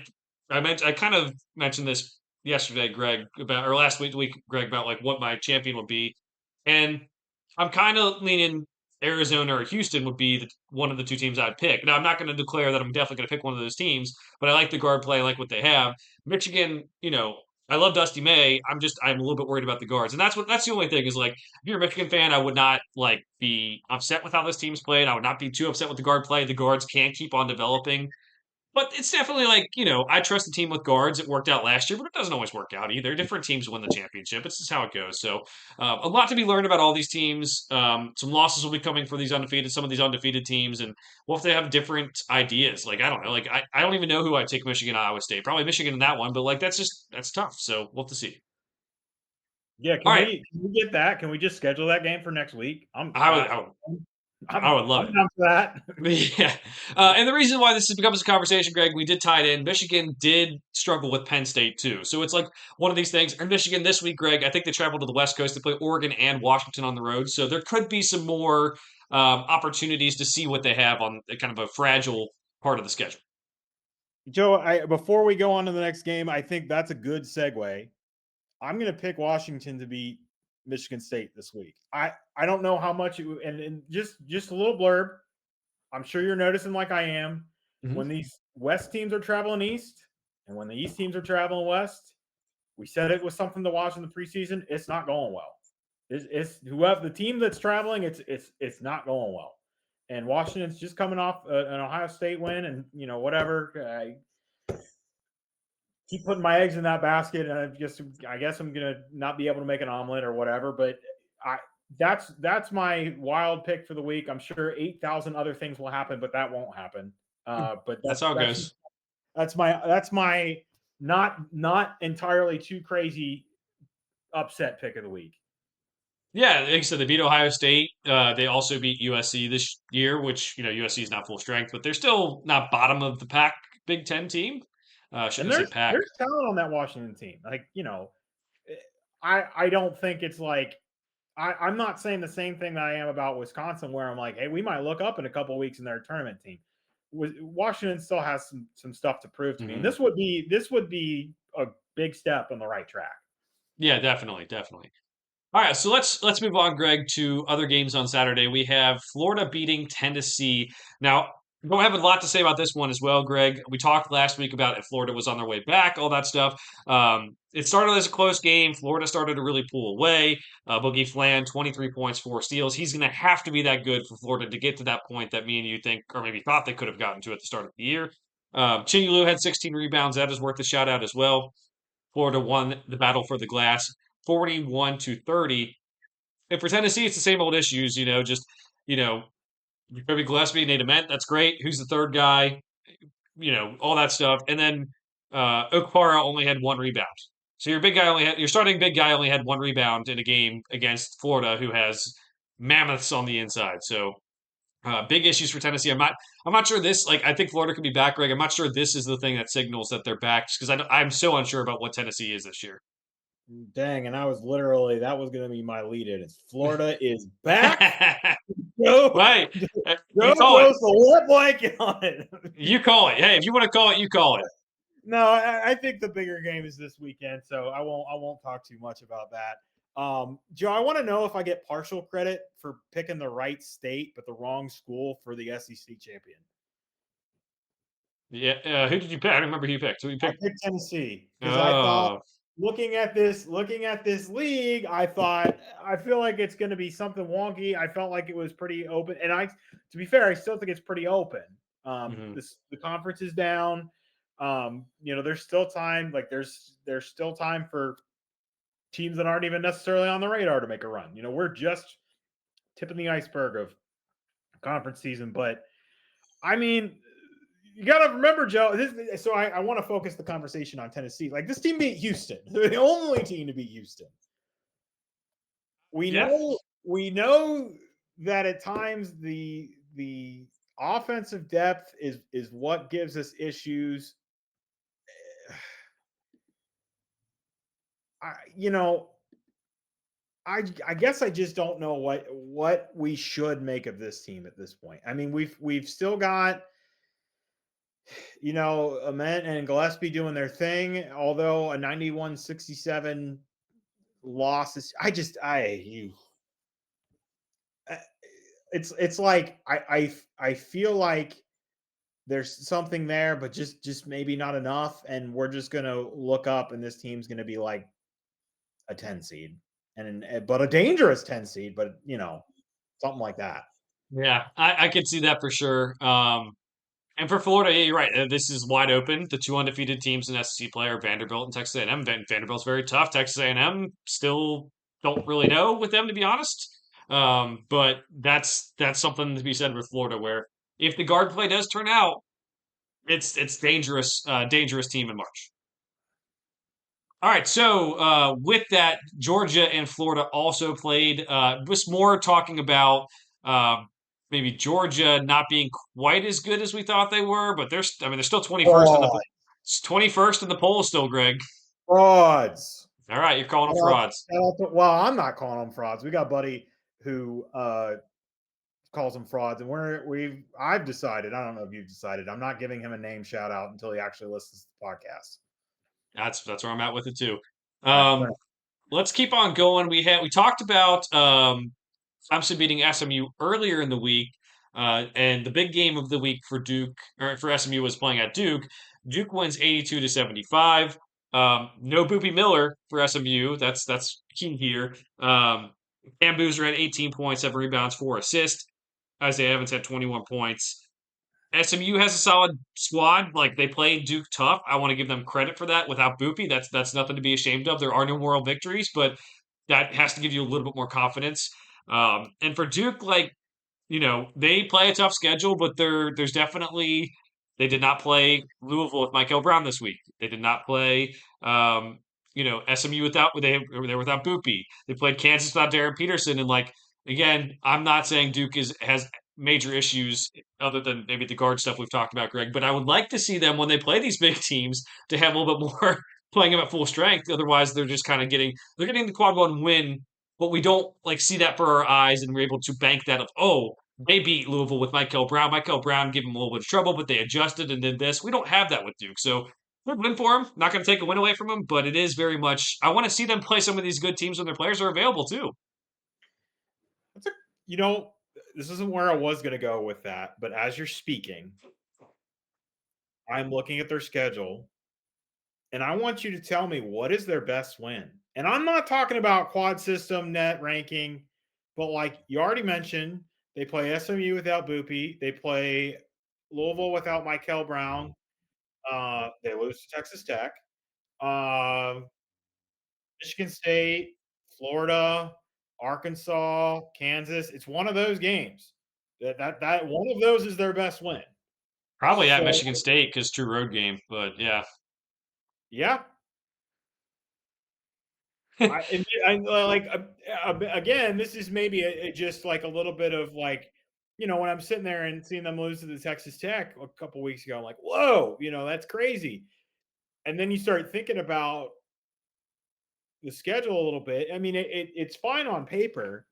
[SPEAKER 1] kind of mentioned this yesterday, Greg, about or last week, Greg, about like what my champion would be, and I'm kind of leaning Arizona or Houston would be one of the two teams I'd pick. Now I'm not going to declare that I'm definitely going to pick one of those teams, but I like the guard play, I like what they have. Michigan, I love Dusty May. I'm a little bit worried about the guards, and that's the only thing is like if you're a Michigan fan, I would not like be upset with how this team's played. I would not be too upset with the guard play. The guards can keep on developing. But it's definitely like, I trust the team with guards. It worked out last year, but it doesn't always work out either. Different teams win the championship. It's just how it goes. So, a lot to be learned about all these teams. Some losses will be coming for some of these undefeated teams, and what if they have different ideas? Like, I don't know. Like, I don't even know who I'd take Michigan, Iowa State. Probably Michigan in that one, but like, that's tough. So, we'll have to see.
[SPEAKER 2] Yeah,
[SPEAKER 1] All right.
[SPEAKER 2] can we get that? Can we just schedule that game for next week?
[SPEAKER 1] I would, I would, I would love
[SPEAKER 2] I'm
[SPEAKER 1] it.
[SPEAKER 2] down for that.
[SPEAKER 1] Yeah. And the reason why this becomes a conversation, Greg, we did tie it in. Michigan did struggle with Penn State, too. So it's like one of these things. And Michigan this week, Greg, I think they traveled to the West Coast to play Oregon and Washington on the road. So there could be some more opportunities to see what they have on kind of a fragile part of the schedule.
[SPEAKER 2] Joe, before we go on to the next game, I think that's a good segue. I'm going to pick Washington to beat Michigan State this week. I don't know how much and just a little blurb. I'm sure you're noticing like I am when these West teams are traveling east and when the East teams are traveling west. We said it was something to watch in the preseason. It's not going well. It's whoever the team that's traveling. It's not going well. And Washington's just coming off an Ohio State win, and whatever. Keep putting my eggs in that basket, and I guess I'm gonna not be able to make an omelet or whatever. But I that's my wild pick for the week. I'm sure 8,000 other things will happen, but that won't happen. But
[SPEAKER 1] That's how it goes.
[SPEAKER 2] that's my not entirely too crazy upset pick of the week.
[SPEAKER 1] Yeah, like I said, they beat Ohio State. They also beat USC this year, which USC is not full strength, but they're still not bottom of the pack Big Ten team.
[SPEAKER 2] And
[SPEAKER 1] Shouldn't have said pack.
[SPEAKER 2] there's talent on that Washington team. Like, I don't think it's like I'm not saying the same thing that I am about Wisconsin, where I'm like, hey, we might look up in a couple of weeks in their tournament team. Washington still has some stuff to prove to me, and this would be a big step on the right track.
[SPEAKER 1] Yeah, definitely, definitely. All right, so let's move on, Greg, to other games on Saturday. We have Florida beating Tennessee. Now, don't have a lot to say about this one as well, Greg. We talked last week about if Florida was on their way back, all that stuff. It started as a close game. Florida started to really pull away. Boogie Flan, 23 points, 4 steals. He's going to have to be that good for Florida to get to that point that me and you think, or maybe thought they could have gotten to at the start of the year. Chinulu had 16 rebounds. That is worth a shout out as well. Florida won the battle for the glass, 41-30. And for Tennessee, it's the same old issues, Jacoby Gillespie, Nate Ament, that's great. Who's the third guy? All that stuff. And then Okpara only had one rebound. So your starting big guy only had one rebound in a game against Florida, who has mammoths on the inside. So big issues for Tennessee. I'm not sure this. Like, I think Florida could be back, Greg. I'm not sure this is the thing that signals that they're back, because I'm so unsure about what Tennessee is this year.
[SPEAKER 2] Dang, and that was going to be my lead in. It's Florida is back. Go,
[SPEAKER 1] right.
[SPEAKER 2] Go throws the wet blanket on it.
[SPEAKER 1] You call it. Hey, if you want to call it, you call it.
[SPEAKER 2] No, I think the bigger game is this weekend, so I won't talk too much about that. Joe, I want to know if I get partial credit for picking the right state but the wrong school for the SEC champion.
[SPEAKER 1] Yeah, who did you pick? I don't remember who you picked. Who you picked?
[SPEAKER 2] I picked Tennessee because I thought looking at this league, I feel like it's going to be something wonky. I felt like it was pretty open, and to be fair, I still think it's pretty open. The conference is down. There's still time. Like there's still time for teams that aren't even necessarily on the radar to make a run. We're just tipping the iceberg of conference season, but I mean, you got to remember, Joe. So I want to focus the conversation on Tennessee. Like this team beat Houston. They're the only team to beat Houston. We know that at times the offensive depth is what gives us issues. you know, I guess I just don't know what we should make of this team at this point. I mean, we've still got, Ament and Gillespie doing their thing, although a 91-67 loss is uh, it's like I feel like there's something there, but just maybe not enough, and we're just gonna look up, and this team's gonna be like a 10 seed, but a dangerous 10 seed, but something like that.
[SPEAKER 1] Yeah, I could see that for sure. And for Florida, yeah, you're right. This is wide open. The two undefeated teams in SEC play are Vanderbilt and Texas A&M. Vanderbilt's very tough. Texas A&M still don't really know with them, to be honest. But that's something to be said with Florida, where if the guard play does turn out, it's dangerous, dangerous team in March. All right, so with that, Georgia and Florida also played. Was more talking about uh, maybe Georgia not being quite as good as we thought they were, but I mean, they're still 21st in the
[SPEAKER 2] Fraud,
[SPEAKER 1] 21st in the poll still, Greg.
[SPEAKER 2] frauds.
[SPEAKER 1] All right, you're calling them
[SPEAKER 2] Shout out,
[SPEAKER 1] frauds.
[SPEAKER 2] well, I'm not calling them frauds. We got Buddy who calls them frauds, and I've decided. I don't know if you've decided. I'm not giving him a name shout out until he actually listens to the podcast.
[SPEAKER 1] That's where I'm at with it too.
[SPEAKER 2] All right, fair
[SPEAKER 1] Um, let's keep on going. We talked about Clemson beating SMU earlier in the week, and the big game of the week for Duke or for SMU was playing at Duke. Duke wins 82-75. No Boopy Miller for SMU. That's key here. Cam Boozer had 18 points, 7 rebounds, 4 assists. Isaiah Evans had 21 points. SMU has a solid squad. Like they played Duke tough. I want to give them credit for that. Without Boopy, that's nothing to be ashamed of. There are no moral victories, but that has to give you a little bit more confidence. And for Duke, like they play a tough schedule, but there's definitely they did not play Louisville with Michael Brown this week. They did not play SMU without they were without Boopy. They played Kansas without Darren Peterson, and like again, I'm not saying Duke has major issues other than maybe the guard stuff we've talked about, Greg. But I would like to see them when they play these big teams to have a little bit more playing them at full strength. Otherwise, they're just kind of getting the quad one win, but we don't like see that for our eyes, and we're able to bank that of they beat Louisville with Michael Brown. Michael Brown gave them a little bit of trouble, but they adjusted and did this. We don't have that with Duke, so good win for them. Not going to take a win away from them, but it is very much. I want to see them play some of these good teams when their players are available too.
[SPEAKER 2] That's a, you know, this isn't where I was going to go with that, but as you're speaking, I'm looking at their schedule, and I want you to tell me what is their best win. And I'm not talking about quad system net ranking, but like you already mentioned, they play SMU without Boopy. They play Louisville without Michael Brown. They lose to Texas Tech. Um, Michigan State, Florida, Arkansas, Kansas. It's one of those games. That one of those is their best win.
[SPEAKER 1] Probably at
[SPEAKER 2] So
[SPEAKER 1] Michigan State because true road game, but yeah.
[SPEAKER 2] yeah, again, this is maybe just like a little bit of like, when I'm sitting there and seeing them lose to the Texas Tech a couple weeks ago, I'm like, whoa, that's crazy. And then you start thinking about the schedule a little bit. I mean, it's fine on paper,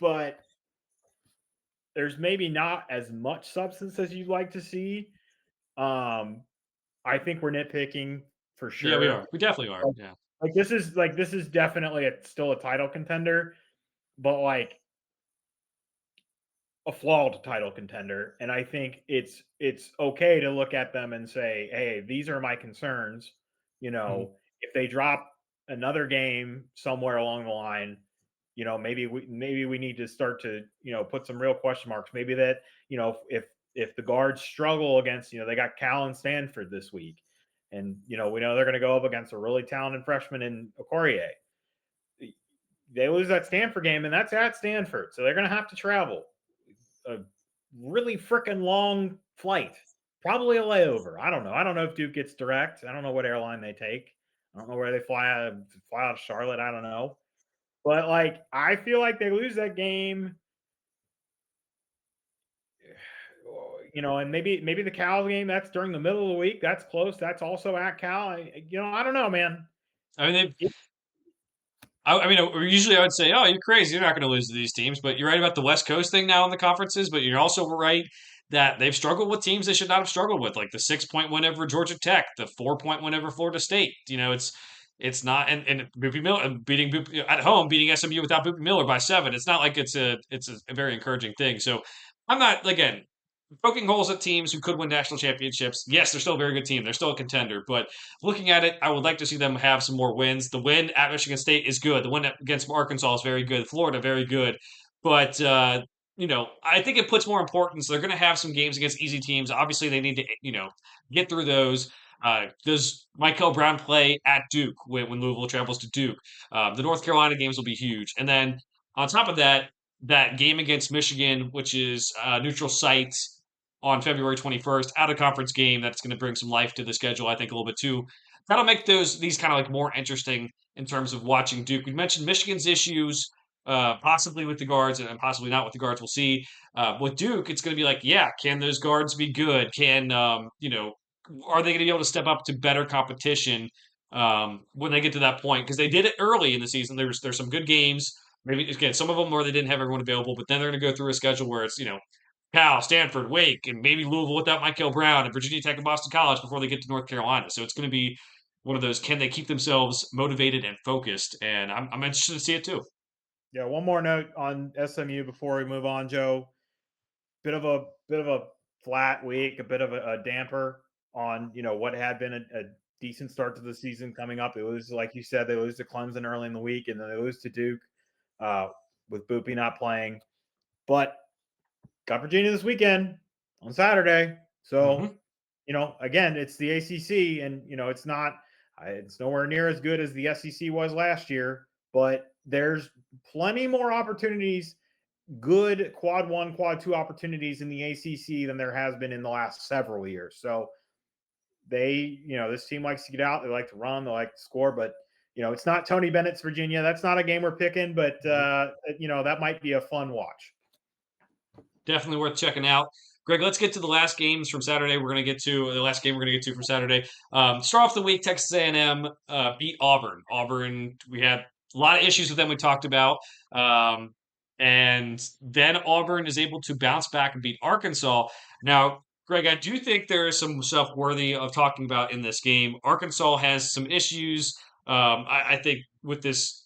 [SPEAKER 2] but there's maybe not as much substance as you'd like to see. I think we're nitpicking for
[SPEAKER 1] Yeah, we
[SPEAKER 2] sure.
[SPEAKER 1] are. We definitely are. Yeah.
[SPEAKER 2] This is definitely still a title contender, but like a flawed title contender. And I think it's okay to look at them and say, hey, these are my concerns.
[SPEAKER 1] Mhm.
[SPEAKER 2] If they drop another game somewhere along the line, maybe we need to start to put some real question marks. Maybe that if the guards struggle against they got Cal and Stanford this week, and we know they're going to go up against a really talented freshman in Okorie. They lose that Stanford game, and that's at Stanford, so they're going to have to travel a really freaking long flight, probably a layover. I don't know. I don't know if Duke gets direct. I don't know what airline they take. I don't know where they fly out of Charlotte. I don't know. But like, I feel like they lose that game, and maybe the Cal game that's during the middle of the week. That's close. That's also at Cal. I don't know, man.
[SPEAKER 1] I mean, I mean, usually I would say, "Oh, you're crazy. You're not going to lose to these teams." But you're right about the West Coast thing now in the conferences. But you're also right that they've struggled with teams they should not have struggled with, like the 6 point win over Georgia Tech, the 4 point win over Florida State. It's not and Boopie Miller beating at home, beating SMU without Boopie Miller by 7. It's not like it's a very encouraging thing. So I'm not again poking holes at teams who could win national championships. Yes, they're still a very good team. They're still a contender. But looking at it, I would like to see them have some more wins. The win at Michigan State is good. The win against Arkansas is very good. Florida, very good. But I think it puts more importance. They're going to have some games against easy teams. Obviously, they need to get through those. Does Michael Brown play at Duke when Louisville travels to Duke? The North Carolina games will be huge. And then on top of that, that game against Michigan, which is neutral site on February 21st, out of conference game that's going to bring some life to the schedule, I think, a little bit too. That'll make these kind of like more interesting in terms of watching Duke. We mentioned Michigan's issues, possibly with the guards and possibly not with the guards. We'll see. With Duke, it's going to be like, yeah, can those guards be good? Are they going to be able to step up to better competition when they get to that point? Because they did it early in the season. There's some good games. Maybe again, some of them where they didn't have everyone available, but then they're going to go through a schedule where it's Cal, Stanford, Wake, and maybe Louisville without Michael Brown, and Virginia Tech and Boston College before they get to North Carolina. So it's going to be one of those. Can they keep themselves motivated and focused? And I'm interested to see it too.
[SPEAKER 2] Yeah, one more note on SMU before we move on, Joe. Bit of a flat week, a bit of a damper on what had been a decent start to the season coming up. They lose, like you said, they lose to Clemson early in the week, and then they lose to Duke with Boopie not playing. But got Virginia this weekend on Saturday, so again, it's the ACC, and it's nowhere near as good as the SEC was last year, but there's plenty more opportunities, good quad one, quad two opportunities in the ACC than there has been in the last several years. So this team likes to get out. They like to run. They like to score, but it's not Tony Bennett's Virginia. That's not a game we're picking, but that might be a fun watch.
[SPEAKER 1] Definitely worth checking out. Greg, let's get to the last games from Saturday. The last game we're going to get to from Saturday. Start off the week, Texas A&M beat Auburn. Auburn, we had a lot of issues with them we talked about. And then Auburn is able to bounce back and beat Arkansas. Now, Greg, I do think there is some stuff worthy of talking about in this game. Arkansas has some issues. I think with this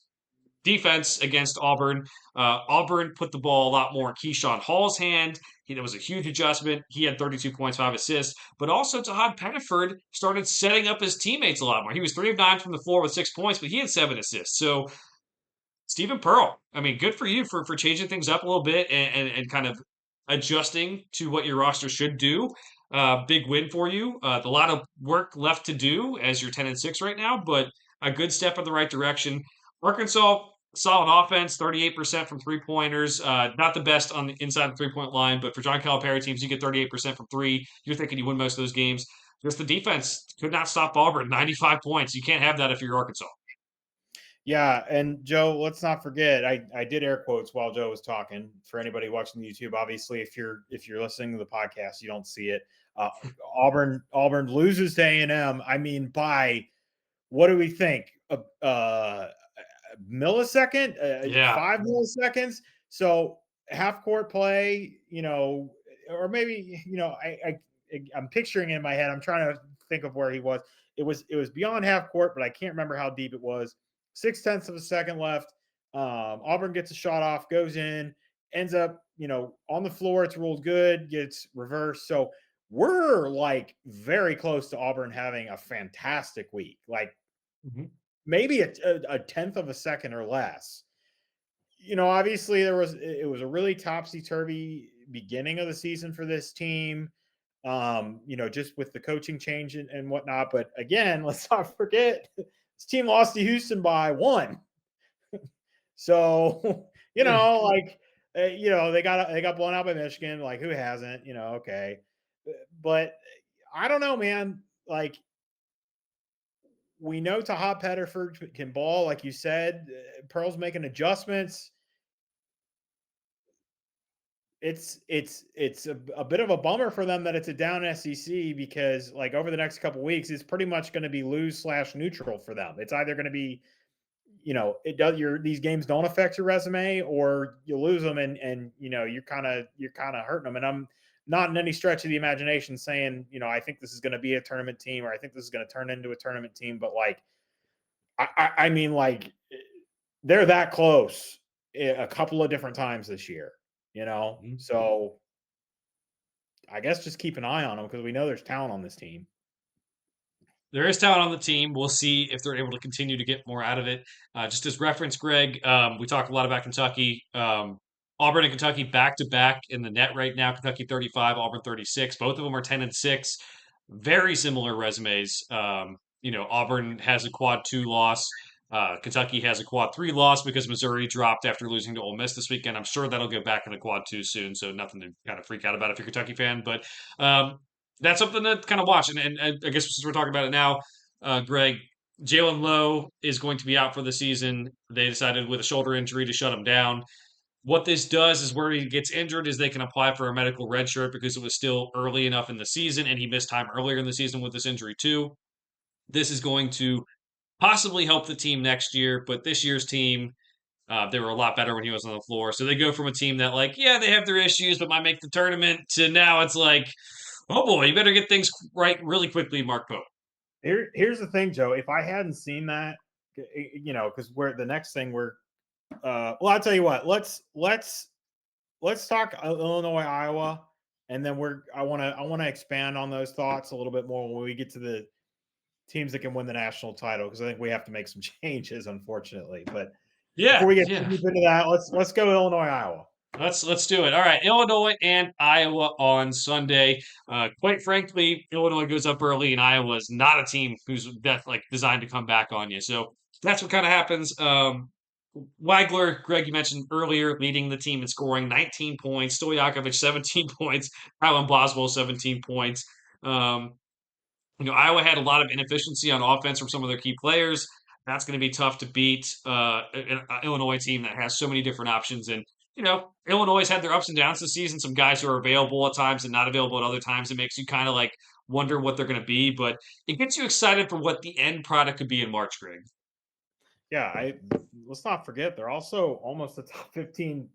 [SPEAKER 1] defense against Auburn. Auburn put the ball a lot more in Keyshawn Hall's hand. That was a huge adjustment. He had 32 points, 5 assists. But also, Tahad Pettiford started setting up his teammates a lot more. He was 3 of 9 from the floor with 6 points, but he had 7 assists. So, Stephen Pearl, I mean, good for you for changing things up a little bit and kind of adjusting to what your roster should do. Big win for you. A lot of work left to do as you're 10-6 right now, but a good step in the right direction. Arkansas, solid offense, 38% from three pointers. Not the best on the inside the 3 point line, but for John Calipari teams, you get 38% from three. You're thinking you win most of those games. Just the defense could not stop Auburn. 95 points. You can't have that if you're Arkansas.
[SPEAKER 2] Yeah, and Joe, let's not forget, I did air quotes while Joe was talking. For anybody watching the YouTube, obviously, if you're listening to the podcast, you don't see it. Auburn loses to A&M. I mean, by what do we think? A millisecond, 5 milliseconds. So half court play, or maybe I'm picturing it in my head. I'm trying to think of where he was. It was beyond half court, but I can't remember how deep it was. 0.6 of a second left. Auburn gets a shot off, goes in, ends up, on the floor. It's ruled good, gets reversed. So we're like very close to Auburn having a fantastic week. Like maybe a tenth of a second or less. Obviously it was a really topsy-turvy beginning of the season for this team. Just with the coaching change and whatnot. But again, let's not forget this team lost to Houston by 1. So, they got blown out by Michigan. Like, who hasn't? Okay. But I don't know, man. Like, we know Tahad Pettiford can ball, like you said. Pearl's making adjustments. It's a bit of a bummer for them that it's a down SEC because over the next couple of weeks, it's pretty much going to be lose/neutral for them. It's either going to be, it does these games don't affect your resume, or you lose them, and you're kind of hurting them. And I'm not in any stretch of the imagination saying, I think this is going to be a tournament team, or I think this is going to turn into a tournament team, but like, I mean, like, they're that close a couple of different times this year,
[SPEAKER 1] Mhm.
[SPEAKER 2] so I guess just keep an eye on them because we know there's talent on this team.
[SPEAKER 1] There is talent on the team. We'll see if they're able to continue to get more out of it. Just as reference, Greg, we talked a lot about Kentucky. Auburn and Kentucky back to back in the net right now. Kentucky 35, Auburn 36. Both of them are 10-6. Very similar resumes. Auburn has a quad 2 loss. Kentucky has a quad 3 loss because Missouri dropped after losing to Ole Miss this weekend. I'm sure that'll go back in the quad 2 soon, so nothing to kind of freak out about if you're a Kentucky fan. But that's something to kind of watch. And I guess since we're talking about it now, Greg, Jalen Lowe is going to be out for the season. They decided with a shoulder injury to shut him down. What this does is where he gets injured is they can apply for a medical red shirt because it was still early enough in the season and he missed time earlier in the season with this injury too. This is going to possibly help the team next year, but this year's team, they were a lot better when he was on the floor. So they go from a team that, like, yeah, they have their issues, but might make the tournament to now it's like, oh boy, you better get things right really quickly, Mark Pope.
[SPEAKER 2] Here's the thing, Joe. If I hadn't seen that, because we're the next thing well, I'll tell you what. Let's talk Illinois, Iowa, and then I want to expand on those thoughts a little bit more when we get to the teams that can win the national title, because I think we have to make some changes, unfortunately. But before
[SPEAKER 1] Yeah,
[SPEAKER 2] we get too
[SPEAKER 1] yeah.
[SPEAKER 2] deep into that, let's go Illinois, Iowa.
[SPEAKER 1] Let's do it. All right, Illinois and Iowa on Sunday. Quite frankly, Illinois goes up early, and Iowa is not a team who's designed to come back on you. So that's what kind of happens. Wagler, Greg, you mentioned earlier, leading the team in scoring 19 points. Stojakovic 17 points. Kylan Boswell 17 points. Um, Iowa had a lot of inefficiency on offense from some of their key players. That's going to be tough to beat an Illinois team that has so many different options. And Illinois has had their ups and downs this season. Some guys who are available at times and not available at other times. It makes you kind of like wonder what they're going to be, but it gets you excited for what the end product could be in March, Greg.
[SPEAKER 2] Yeah, let's not forget they're also almost a top 15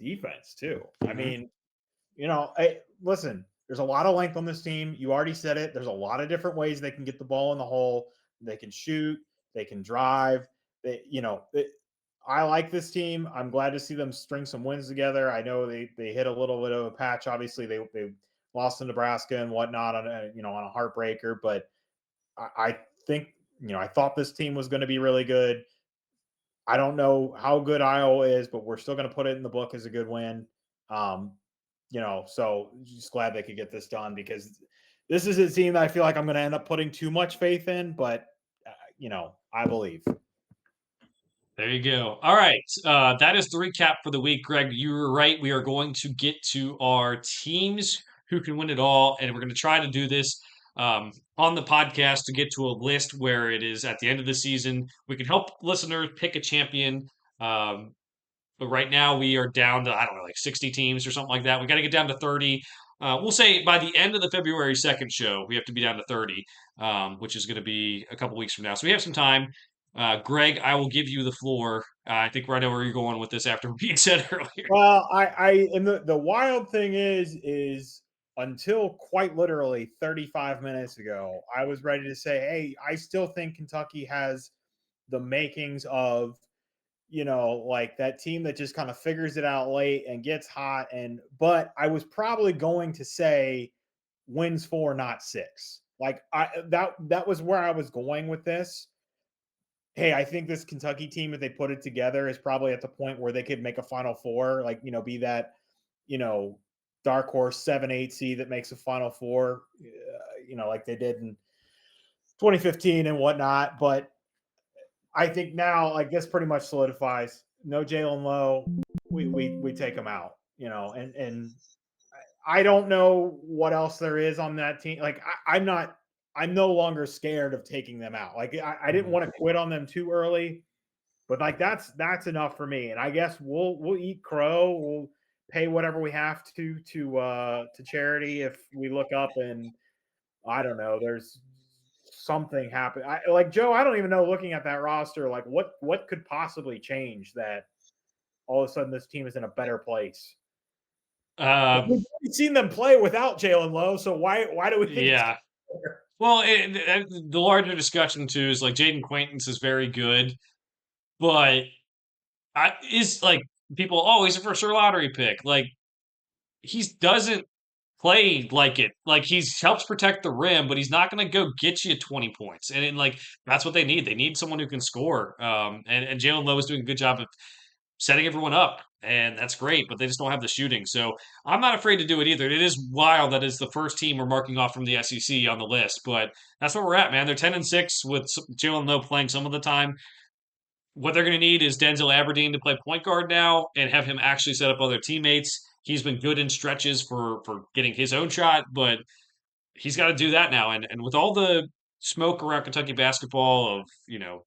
[SPEAKER 2] defense too. I
[SPEAKER 1] Mm-hmm.
[SPEAKER 2] mean, listen, there's a lot of length on this team. You already said it. There's a lot of different ways they can get the ball in the hole. They can shoot. They can drive. I like this team. I'm glad to see them string some wins together. I know they hit a little bit of a patch. Obviously, they lost to Nebraska and whatnot on a heartbreaker. But I think I thought this team was going to be really good. I don't know how good Iowa is, but we're still going to put it in the book as a good win. So just glad they could get this done, because this is a team that I feel like I'm going to end up putting too much faith in, but I believe.
[SPEAKER 1] There you go. All right. That is the recap for the week, Greg. You were right. We are going to get to our teams who can win it all, and we're going to try to do this on the podcast to get to a list where it is at the end of the season. We can help listeners pick a champion. But right now we are down to, I don't know, like 60 teams or something like that. We got to get down to 30. We'll say by the end of the February 2nd show, we have to be down to 30, which is going to be a couple weeks from now. So we have some time. Greg, I will give you the floor. I think I know where you're going with this after what Pete said earlier.
[SPEAKER 2] Well, and the wild thing is until quite literally 35 minutes ago, I was ready to say, hey, I still think Kentucky has the makings of like that team that just kind of figures it out late and gets hot. But I was probably going to say wins 4, not 6. Like that was where I was going with this. Hey, I think this Kentucky team, if they put it together, is probably at the point where they could make a Final Four, like, be that, dark horse 7-8 seed that makes a Final Four, like they did in 2015 and whatnot. But I think now, like, this pretty much solidifies. No Jalen Lowe, we take him out, and I don't know what else there is on that team. Like, I'm no longer scared of taking them out. Like, I didn't want to quit on them too early, but like that's enough for me. And I guess we'll eat crow. We'll pay whatever we have to charity if we look up and I don't know. There's something happen. Like Joe, I don't even know. Looking at that roster, like what could possibly change that all of a sudden this team is in a better place?
[SPEAKER 1] Um,
[SPEAKER 2] We've seen them play without Jalen Lowe, so why do we think it's
[SPEAKER 1] yeah. Well, the larger discussion too is like Jaden Quaintance is very good, but is like people. Oh, he's a first year lottery pick. Like he doesn't play like it. Like he's helps protect the rim, but he's not going to go get you 20 points. And like that's what they need. They need someone who can score. And Jalen Lowe is doing a good job of setting everyone up, and that's great. But they just don't have the shooting. So I'm not afraid to do it either. It is wild that it's the first team we're marking off from the SEC on the list, but that's where we're at, man. They're 10-6 with Jalen Lowe playing some of the time. What they're going to need is Denzel Aberdeen to play point guard now and have him actually set up other teammates. He's been good in stretches for getting his own shot, but he's got to do that now. And with all the smoke around Kentucky basketball of,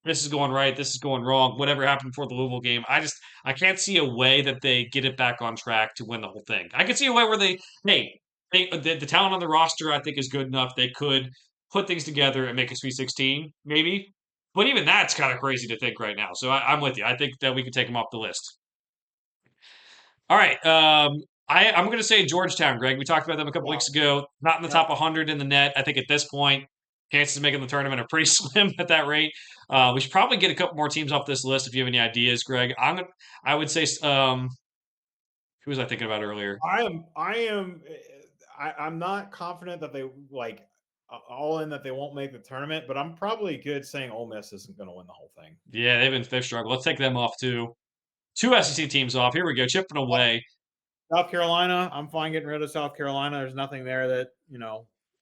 [SPEAKER 1] this is going right, this is going wrong, whatever happened before the Louisville game, I can't see a way that they get it back on track to win the whole thing. I can see a way where the talent on the roster I think is good enough. They could put things together and make a Sweet 16, maybe. But even that's kind of crazy to think right now. So I'm with you. I think that we can take them off the list. All right. I'm going to say Georgetown, Greg. We talked about them a couple
[SPEAKER 2] yeah.
[SPEAKER 1] weeks ago. Not in the
[SPEAKER 2] Yeah.
[SPEAKER 1] top 100 in the net. I think at this point, chances of making the tournament are pretty slim at that rate. We should probably get a couple more teams off this list if you have any ideas, Greg. I would say, who was I thinking about earlier?
[SPEAKER 2] I'm not confident that they like all in that they won't make the tournament, but I'm probably good saying Ole Miss isn't going to win the whole thing.
[SPEAKER 1] Yeah, they've struggled. Let's take them off too. Two SEC teams off. Here we go, chipping away.
[SPEAKER 2] South Carolina, I'm fine getting rid of South Carolina. There's nothing there that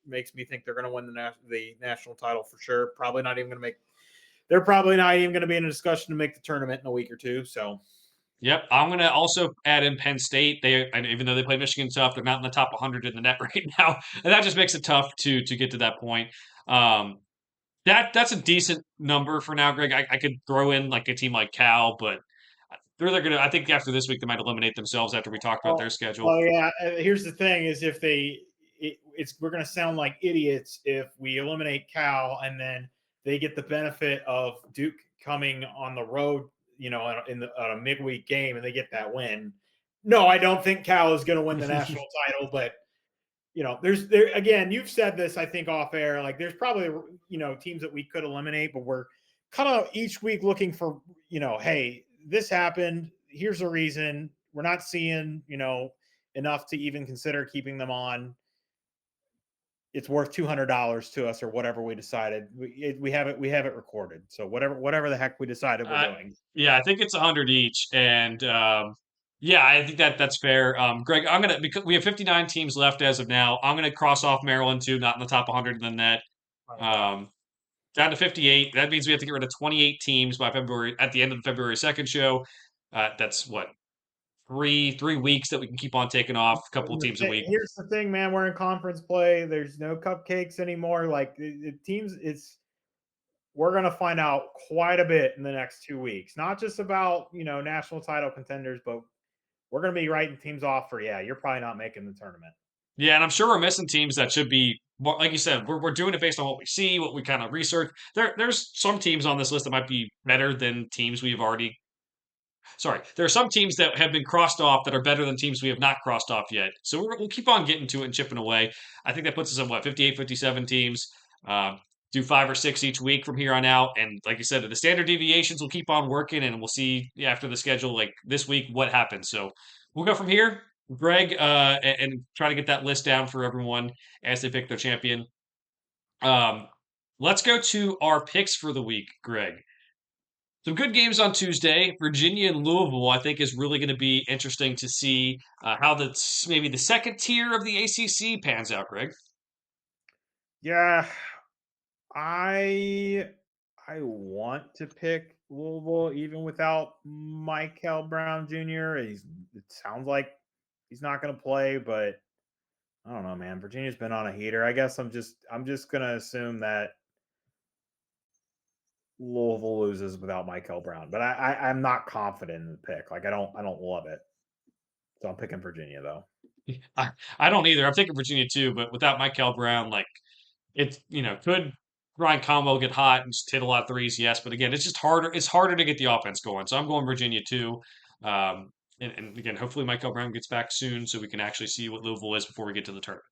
[SPEAKER 2] makes me think they're going to win the national title for sure. Probably not even going to make. They're probably not even going to be in a discussion to make the tournament in a week or two. So,
[SPEAKER 1] Yep, I'm going to also add in Penn State. Even though they play Michigan tough, they're not in the top 100 in the net right now, and that just makes it tough to get to that point. Um, that's a decent number for now, Greg. I could throw in like a team like Cal, but they're gonna. I think after this week they might eliminate themselves after we talked about their schedule.
[SPEAKER 2] well, yeah. Here's the thing: is if we're going to sound like idiots if we eliminate Cal and then they get the benefit of Duke coming on the road, on a midweek game and they get that win. No, I don't think Cal is going to win the national title, but there again, you've said this, I think, off air. Like, there's probably teams that we could eliminate, but we're kind of each week looking for hey, this happened. Here's a reason we're not seeing enough to even consider keeping them on. It's worth $200 to us or whatever we decided. We have it recorded. So whatever the heck we decided we're doing.
[SPEAKER 1] Yeah, I think it's 100 each, and yeah, I think that's fair. Greg, because we have 59 teams left as of now. I'm gonna cross off Maryland too, not in the top 100 in the net. Down to 58. That means we have to get rid of 28 teams by February at the end of the February 2nd show. That's what three weeks that we can keep on taking off a couple of teams a week.
[SPEAKER 2] Here's the thing, man. We're in conference play. There's no cupcakes anymore. Like the teams, we're going to find out quite a bit in the next 2 weeks. Not just about national title contenders, but we're going to be writing teams off for you're probably not making the tournament.
[SPEAKER 1] Yeah, and I'm sure we're missing teams that should be, like you said, we're doing it based on what we see, what we kind of research. There's some teams on this list that might be better than teams we've already. Sorry, there are some teams that have been crossed off that are better than teams we have not crossed off yet. So we'll keep on getting to it and chipping away. I think that puts us at what 58, 57 teams. Do 5 or 6 each week from here on out, and like you said, the standard deviations will keep on working, and we'll see after the schedule, like this week, what happens. So we'll go from here. Greg, and try to get that list down for everyone as they pick their champion. Let's go to our picks for the week, Greg. Some good games on Tuesday. Virginia and Louisville, I think, is really going to be interesting to see how maybe the second tier of the ACC pans out, Greg.
[SPEAKER 2] Yeah, I want to pick Louisville even without Michael Brown Jr. It sounds like he's not going to play, but I don't know, man. Virginia's been on a heater. I guess I'm just going to assume that Louisville loses without Michael Brown, but I'm not confident in the pick. Like I don't love it, so I'm picking Virginia though.
[SPEAKER 1] I don't either. I'm taking Virginia too, but without Michael Brown, like it's could Ryan Conwell will get hot and just hit a lot of threes, yes, but again, it's just harder. It's harder to get the offense going. So I'm going Virginia too. Um, and again, hopefully Michael Brown gets back soon so we can actually see what Louisville is before we get to the tournament.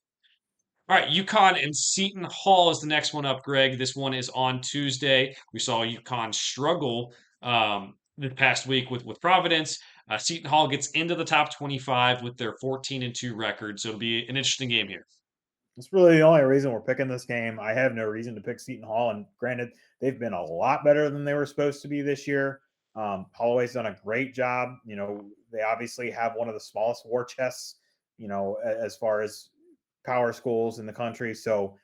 [SPEAKER 1] All right, UConn and Seton Hall is the next one up, Greg. This one is on Tuesday. We saw UConn struggle the past week with Providence. Seton Hall gets into the top 25 with their 14-2 record, so it'll be an interesting game here.
[SPEAKER 2] That's really the only reason we're picking this game. I have no reason to pick Seton Hall, and granted, they've been a lot better than they were supposed to be this year. Holloway's done a great job. They obviously have one of the smallest war chests, as far as power schools in the country. So,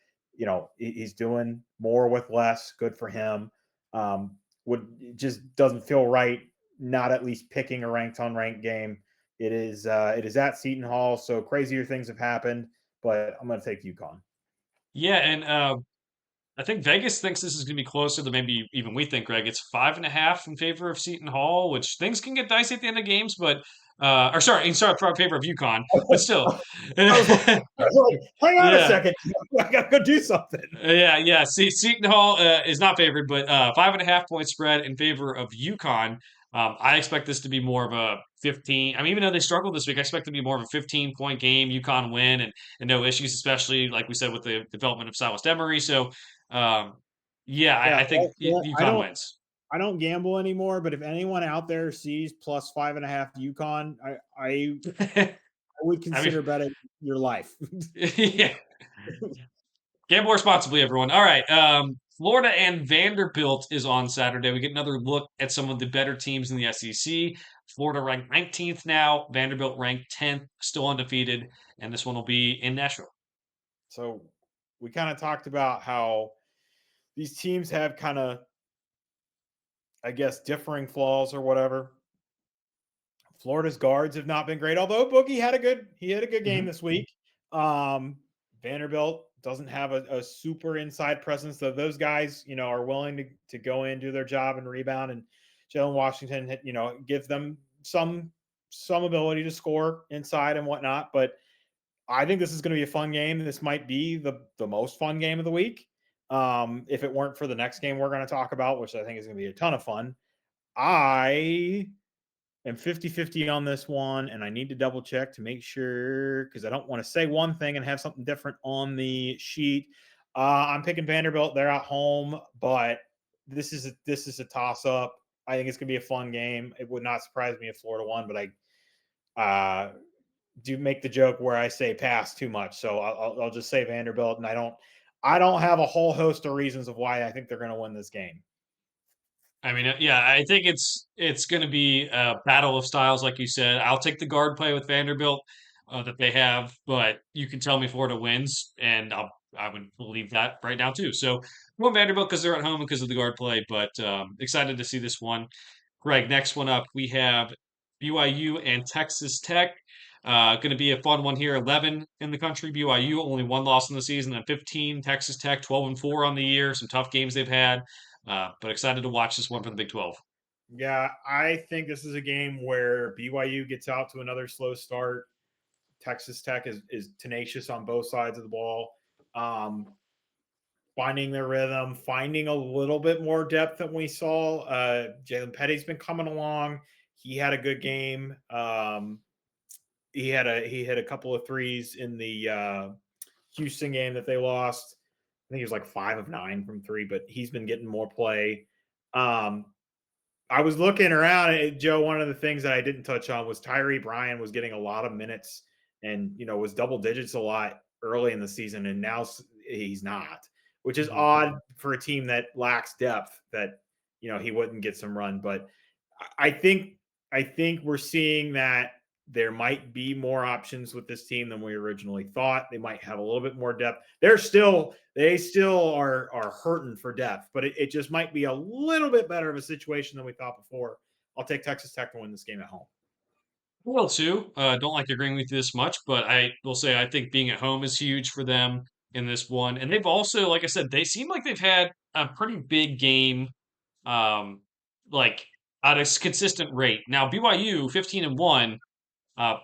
[SPEAKER 2] he's doing more with less. Good for him. It just doesn't feel right not at least picking a ranked unranked game. It is at Seton Hall, so crazier things have happened, but I'm going to take UConn.
[SPEAKER 1] Yeah, and I think Vegas thinks this is going to be closer than maybe even we think, Greg. It's 5.5 in favor of Seton Hall, which things can get dicey at the end of games, but or sorry, in favor of UConn, but still.
[SPEAKER 2] I was like, hang on a second, I got to go do something.
[SPEAKER 1] Yeah. Seton Hall is not favored, but 5.5 point spread in favor of UConn. I expect this to be more of a 15. I mean, even though they struggled this week, I expect it to be more of a 15-point game. UConn win and no issues, especially like we said with the development of Silas Demery. So, I think UConn wins.
[SPEAKER 2] I don't gamble anymore, but if anyone out there sees plus 5.5 UConn, I would consider betting your life.
[SPEAKER 1] Yeah. Gamble responsibly, everyone. All right. Florida and Vanderbilt is on Saturday. We get another look at some of the better teams in the SEC. Florida ranked 19th now. Vanderbilt ranked 10th, still undefeated. And this one will be in Nashville.
[SPEAKER 2] So we kind of talked about how these teams have kind of, I guess, differing flaws or whatever. Florida's guards have not been great, although Boogie had a good game this week. Vanderbilt doesn't have a super inside presence, though those guys, are willing to go in, do their job and rebound. And Jalen Washington, gives them some ability to score inside and whatnot. But I think this is going to be a fun game. This might be the most fun game of the week. If it weren't for the next game we're going to talk about, which I think is going to be a ton of fun. I am 50-50 on this one, and I need to double check to make sure because I don't want to say one thing and have something different on the sheet. I'm picking Vanderbilt. They're at home, but this is a toss up. I think it's going to be a fun game. It would not surprise me if Florida won, but I do make the joke where I say pass too much, so I'll just say Vanderbilt, and I don't have a whole host of reasons of why I think they're going to win this game.
[SPEAKER 1] I mean, I think it's going to be a battle of styles, like you said. I'll take the guard play with Vanderbilt that they have, but you can tell me Florida wins, and I would believe that right now too. So I'm going Vanderbilt because they're at home because of the guard play, but excited to see this one. Greg, next one up, we have BYU and Texas Tech. Going to be a fun one here. 11 in the country. BYU only one loss in the season, and 15. Texas Tech 12-4 on the year. Some tough games they've had. But excited to watch this one for the Big 12.
[SPEAKER 2] Yeah, I think this is a game where BYU gets out to another slow start. Texas Tech is tenacious on both sides of the ball, finding their rhythm, finding a little bit more depth than we saw. Jalen Petty's been coming along. He had a good game. He hit a couple of threes in the Houston game that they lost. I think he was like 5 of 9 from 3, but he's been getting more play. I was looking around, Joe. One of the things that I didn't touch on was Tyree Bryan was getting a lot of minutes and was double digits a lot early in the season, and now he's not, which is odd for a team that lacks depth. That he wouldn't get some run, but I think we're seeing that there might be more options with this team than we originally thought. They might have a little bit more depth. They still are hurting for depth, but it just might be a little bit better of a situation than we thought before. I'll take Texas Tech to win this game at home.
[SPEAKER 1] I will too. Don't like agreeing with you this much, but I will say I think being at home is huge for them in this one. And they've also, like I said, they seem like they've had a pretty big game, like at a consistent rate. Now BYU 15-1.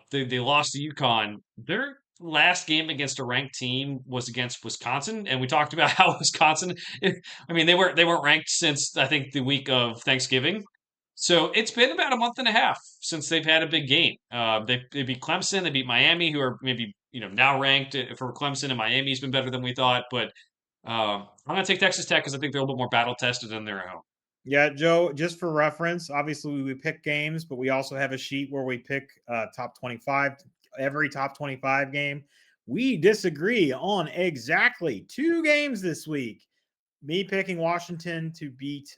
[SPEAKER 1] They lost to UConn. They're last game against a ranked team was against Wisconsin, and we talked about how Wisconsin. I mean, they weren't ranked since I think the week of Thanksgiving. So it's been about a month and a half since they've had a big game. They beat Clemson, they beat Miami, who are maybe now ranked for Clemson, and Miami's been better than we thought. But I'm going to take Texas Tech because I think they're a little bit more battle tested and they're at home.
[SPEAKER 2] Yeah, Joe, just for reference, obviously we pick games, but we also have a sheet where we pick top 25, every top 25 game. We disagree on exactly 2 games this week. Me picking Washington to beat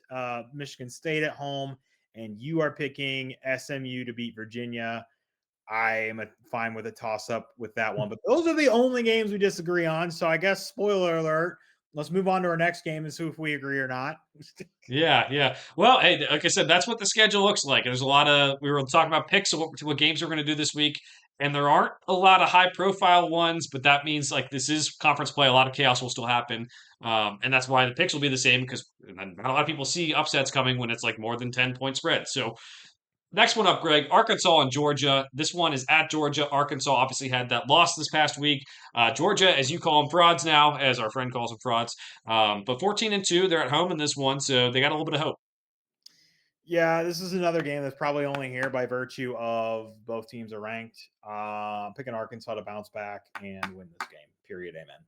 [SPEAKER 2] Michigan State at home, and you are picking SMU to beat Virginia. I am fine with a toss up with that one. But those are the only games we disagree on. So I guess, spoiler alert, let's move on to our next game and see if we agree or not.
[SPEAKER 1] Yeah, yeah. Well, hey, like I said, that's what the schedule looks like. There's a lot of we were talking about picks of what games we're going to do this week, and there aren't a lot of high profile ones, but that means like this is conference play. A lot of chaos will still happen, and that's why the picks will be the same because not a lot of people see upsets coming when it's like more than 10-point spread. So next one up, Greg, Arkansas and Georgia. This one is at Georgia. Arkansas obviously had that loss this past week. Georgia, as you call them, frauds now, as our friend calls them, frauds. But 14-2, they're at home in this one, so they got a little bit of hope.
[SPEAKER 2] Yeah, this is another game that's probably only here by virtue of both teams are ranked. Picking Arkansas to bounce back and win this game. Period. Amen.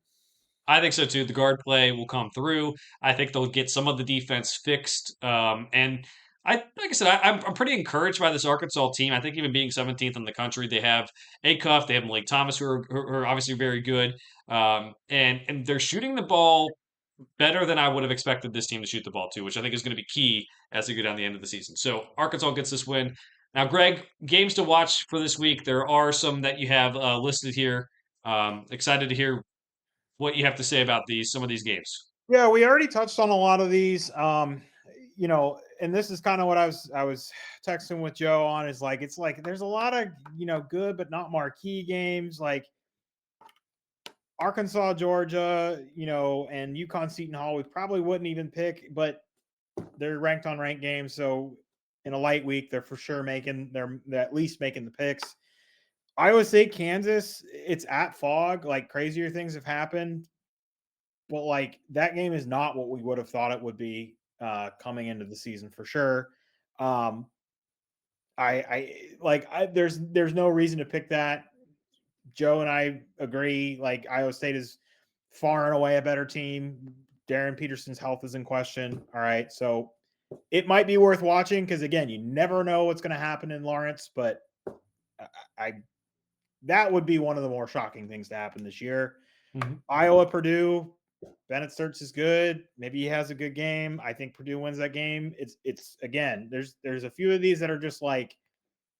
[SPEAKER 1] I think so too. The guard play will come through. I think they'll get some of the defense fixed. And like I said, I'm pretty encouraged by this Arkansas team. I think even being 17th in the country, they have Acuff, they have Malik Thomas, who are obviously very good. And they're shooting the ball better than I would have expected this team to shoot the ball to, which I think is going to be key as they go down the end of the season. So Arkansas gets this win. Now, Greg, games to watch for this week. There are some that you have listed here. Excited to hear what you have to say about some of these games.
[SPEAKER 2] Yeah, we already touched on a lot of these. And this is kind of what I was texting with Joe on is like it's like there's a lot of good but not marquee games like Arkansas, Georgia, and UConn Seton Hall. We probably wouldn't even pick, but they're ranked on ranked games, so in a light week, they're for sure they're at least making the picks. Iowa State, Kansas, it's at Fog. Like crazier things have happened, but like that game is not what we would have thought it would be coming into the season for sure. Um, there's no reason to pick that. Joe and I agree. Like Iowa State is far and away a better team. Darren Peterson's health is in question. All right, so it might be worth watching because again, you never know what's going to happen in Lawrence, but I that would be one of the more shocking things to happen this year.
[SPEAKER 1] Mm-hmm.
[SPEAKER 2] Iowa, Purdue, Bennett Sturts is good. Maybe he has a good game. I think Purdue wins that game. It's again, there's a few of these that are just like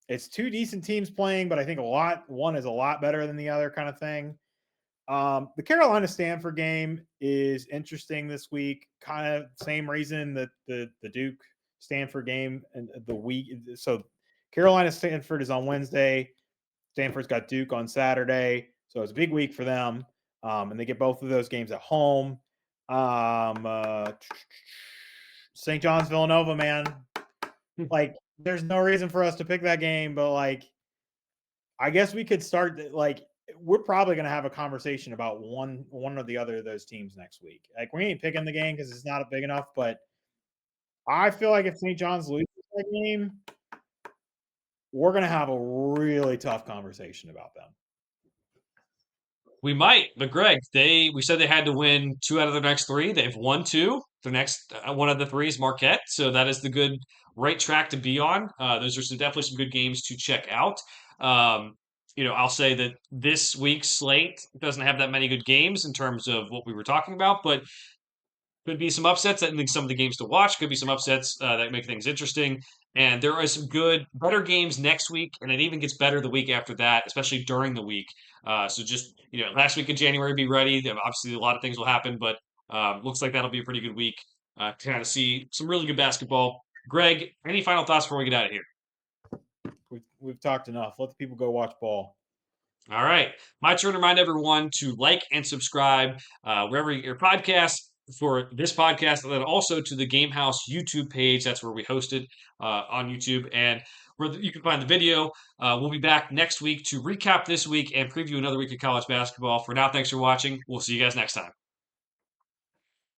[SPEAKER 2] it's 2 decent teams playing, but I think one is a lot better than the other kind of thing. The Carolina Stanford game is interesting this week. Kind of same reason that the Duke Stanford game and the week. So Carolina Stanford is on Wednesday. Stanford's got Duke on Saturday. So it's a big week for them. And they get both of those games at home. St. John's Villanova, man. Like, there's no reason for us to pick that game, but like, I guess we could start like we're probably going to have a conversation about one or the other of those teams next week. Like we ain't picking the game because it's not big enough, but I feel like if St. John's loses that game, we're going to have a really tough conversation about them.
[SPEAKER 1] We might, but Greg, we said they had to win 2 out of their next 3. They've won 2. Their next one of the 3 is Marquette, so that is the good right track to be on. Those are definitely some good games to check out. I'll say that this week's slate doesn't have that many good games in terms of what we were talking about, but could be some upsets. I think some of the games to watch could be some upsets that make things interesting. And there are some better games next week, and it even gets better the week after that, especially during the week. So just last week of January, be ready. Obviously, a lot of things will happen, but looks like that'll be a pretty good week to kind of see some really good basketball. Greg, any final thoughts before we get out of here?
[SPEAKER 2] We've talked enough. Let the people go watch ball.
[SPEAKER 1] All right. My turn to remind everyone to like and subscribe wherever your podcast for this podcast, and then also to the Game House YouTube page. That's where we host it on YouTube. And where you can find the video. We'll be back next week to recap this week and preview another week of college basketball. For now, thanks for watching. We'll see you guys next time.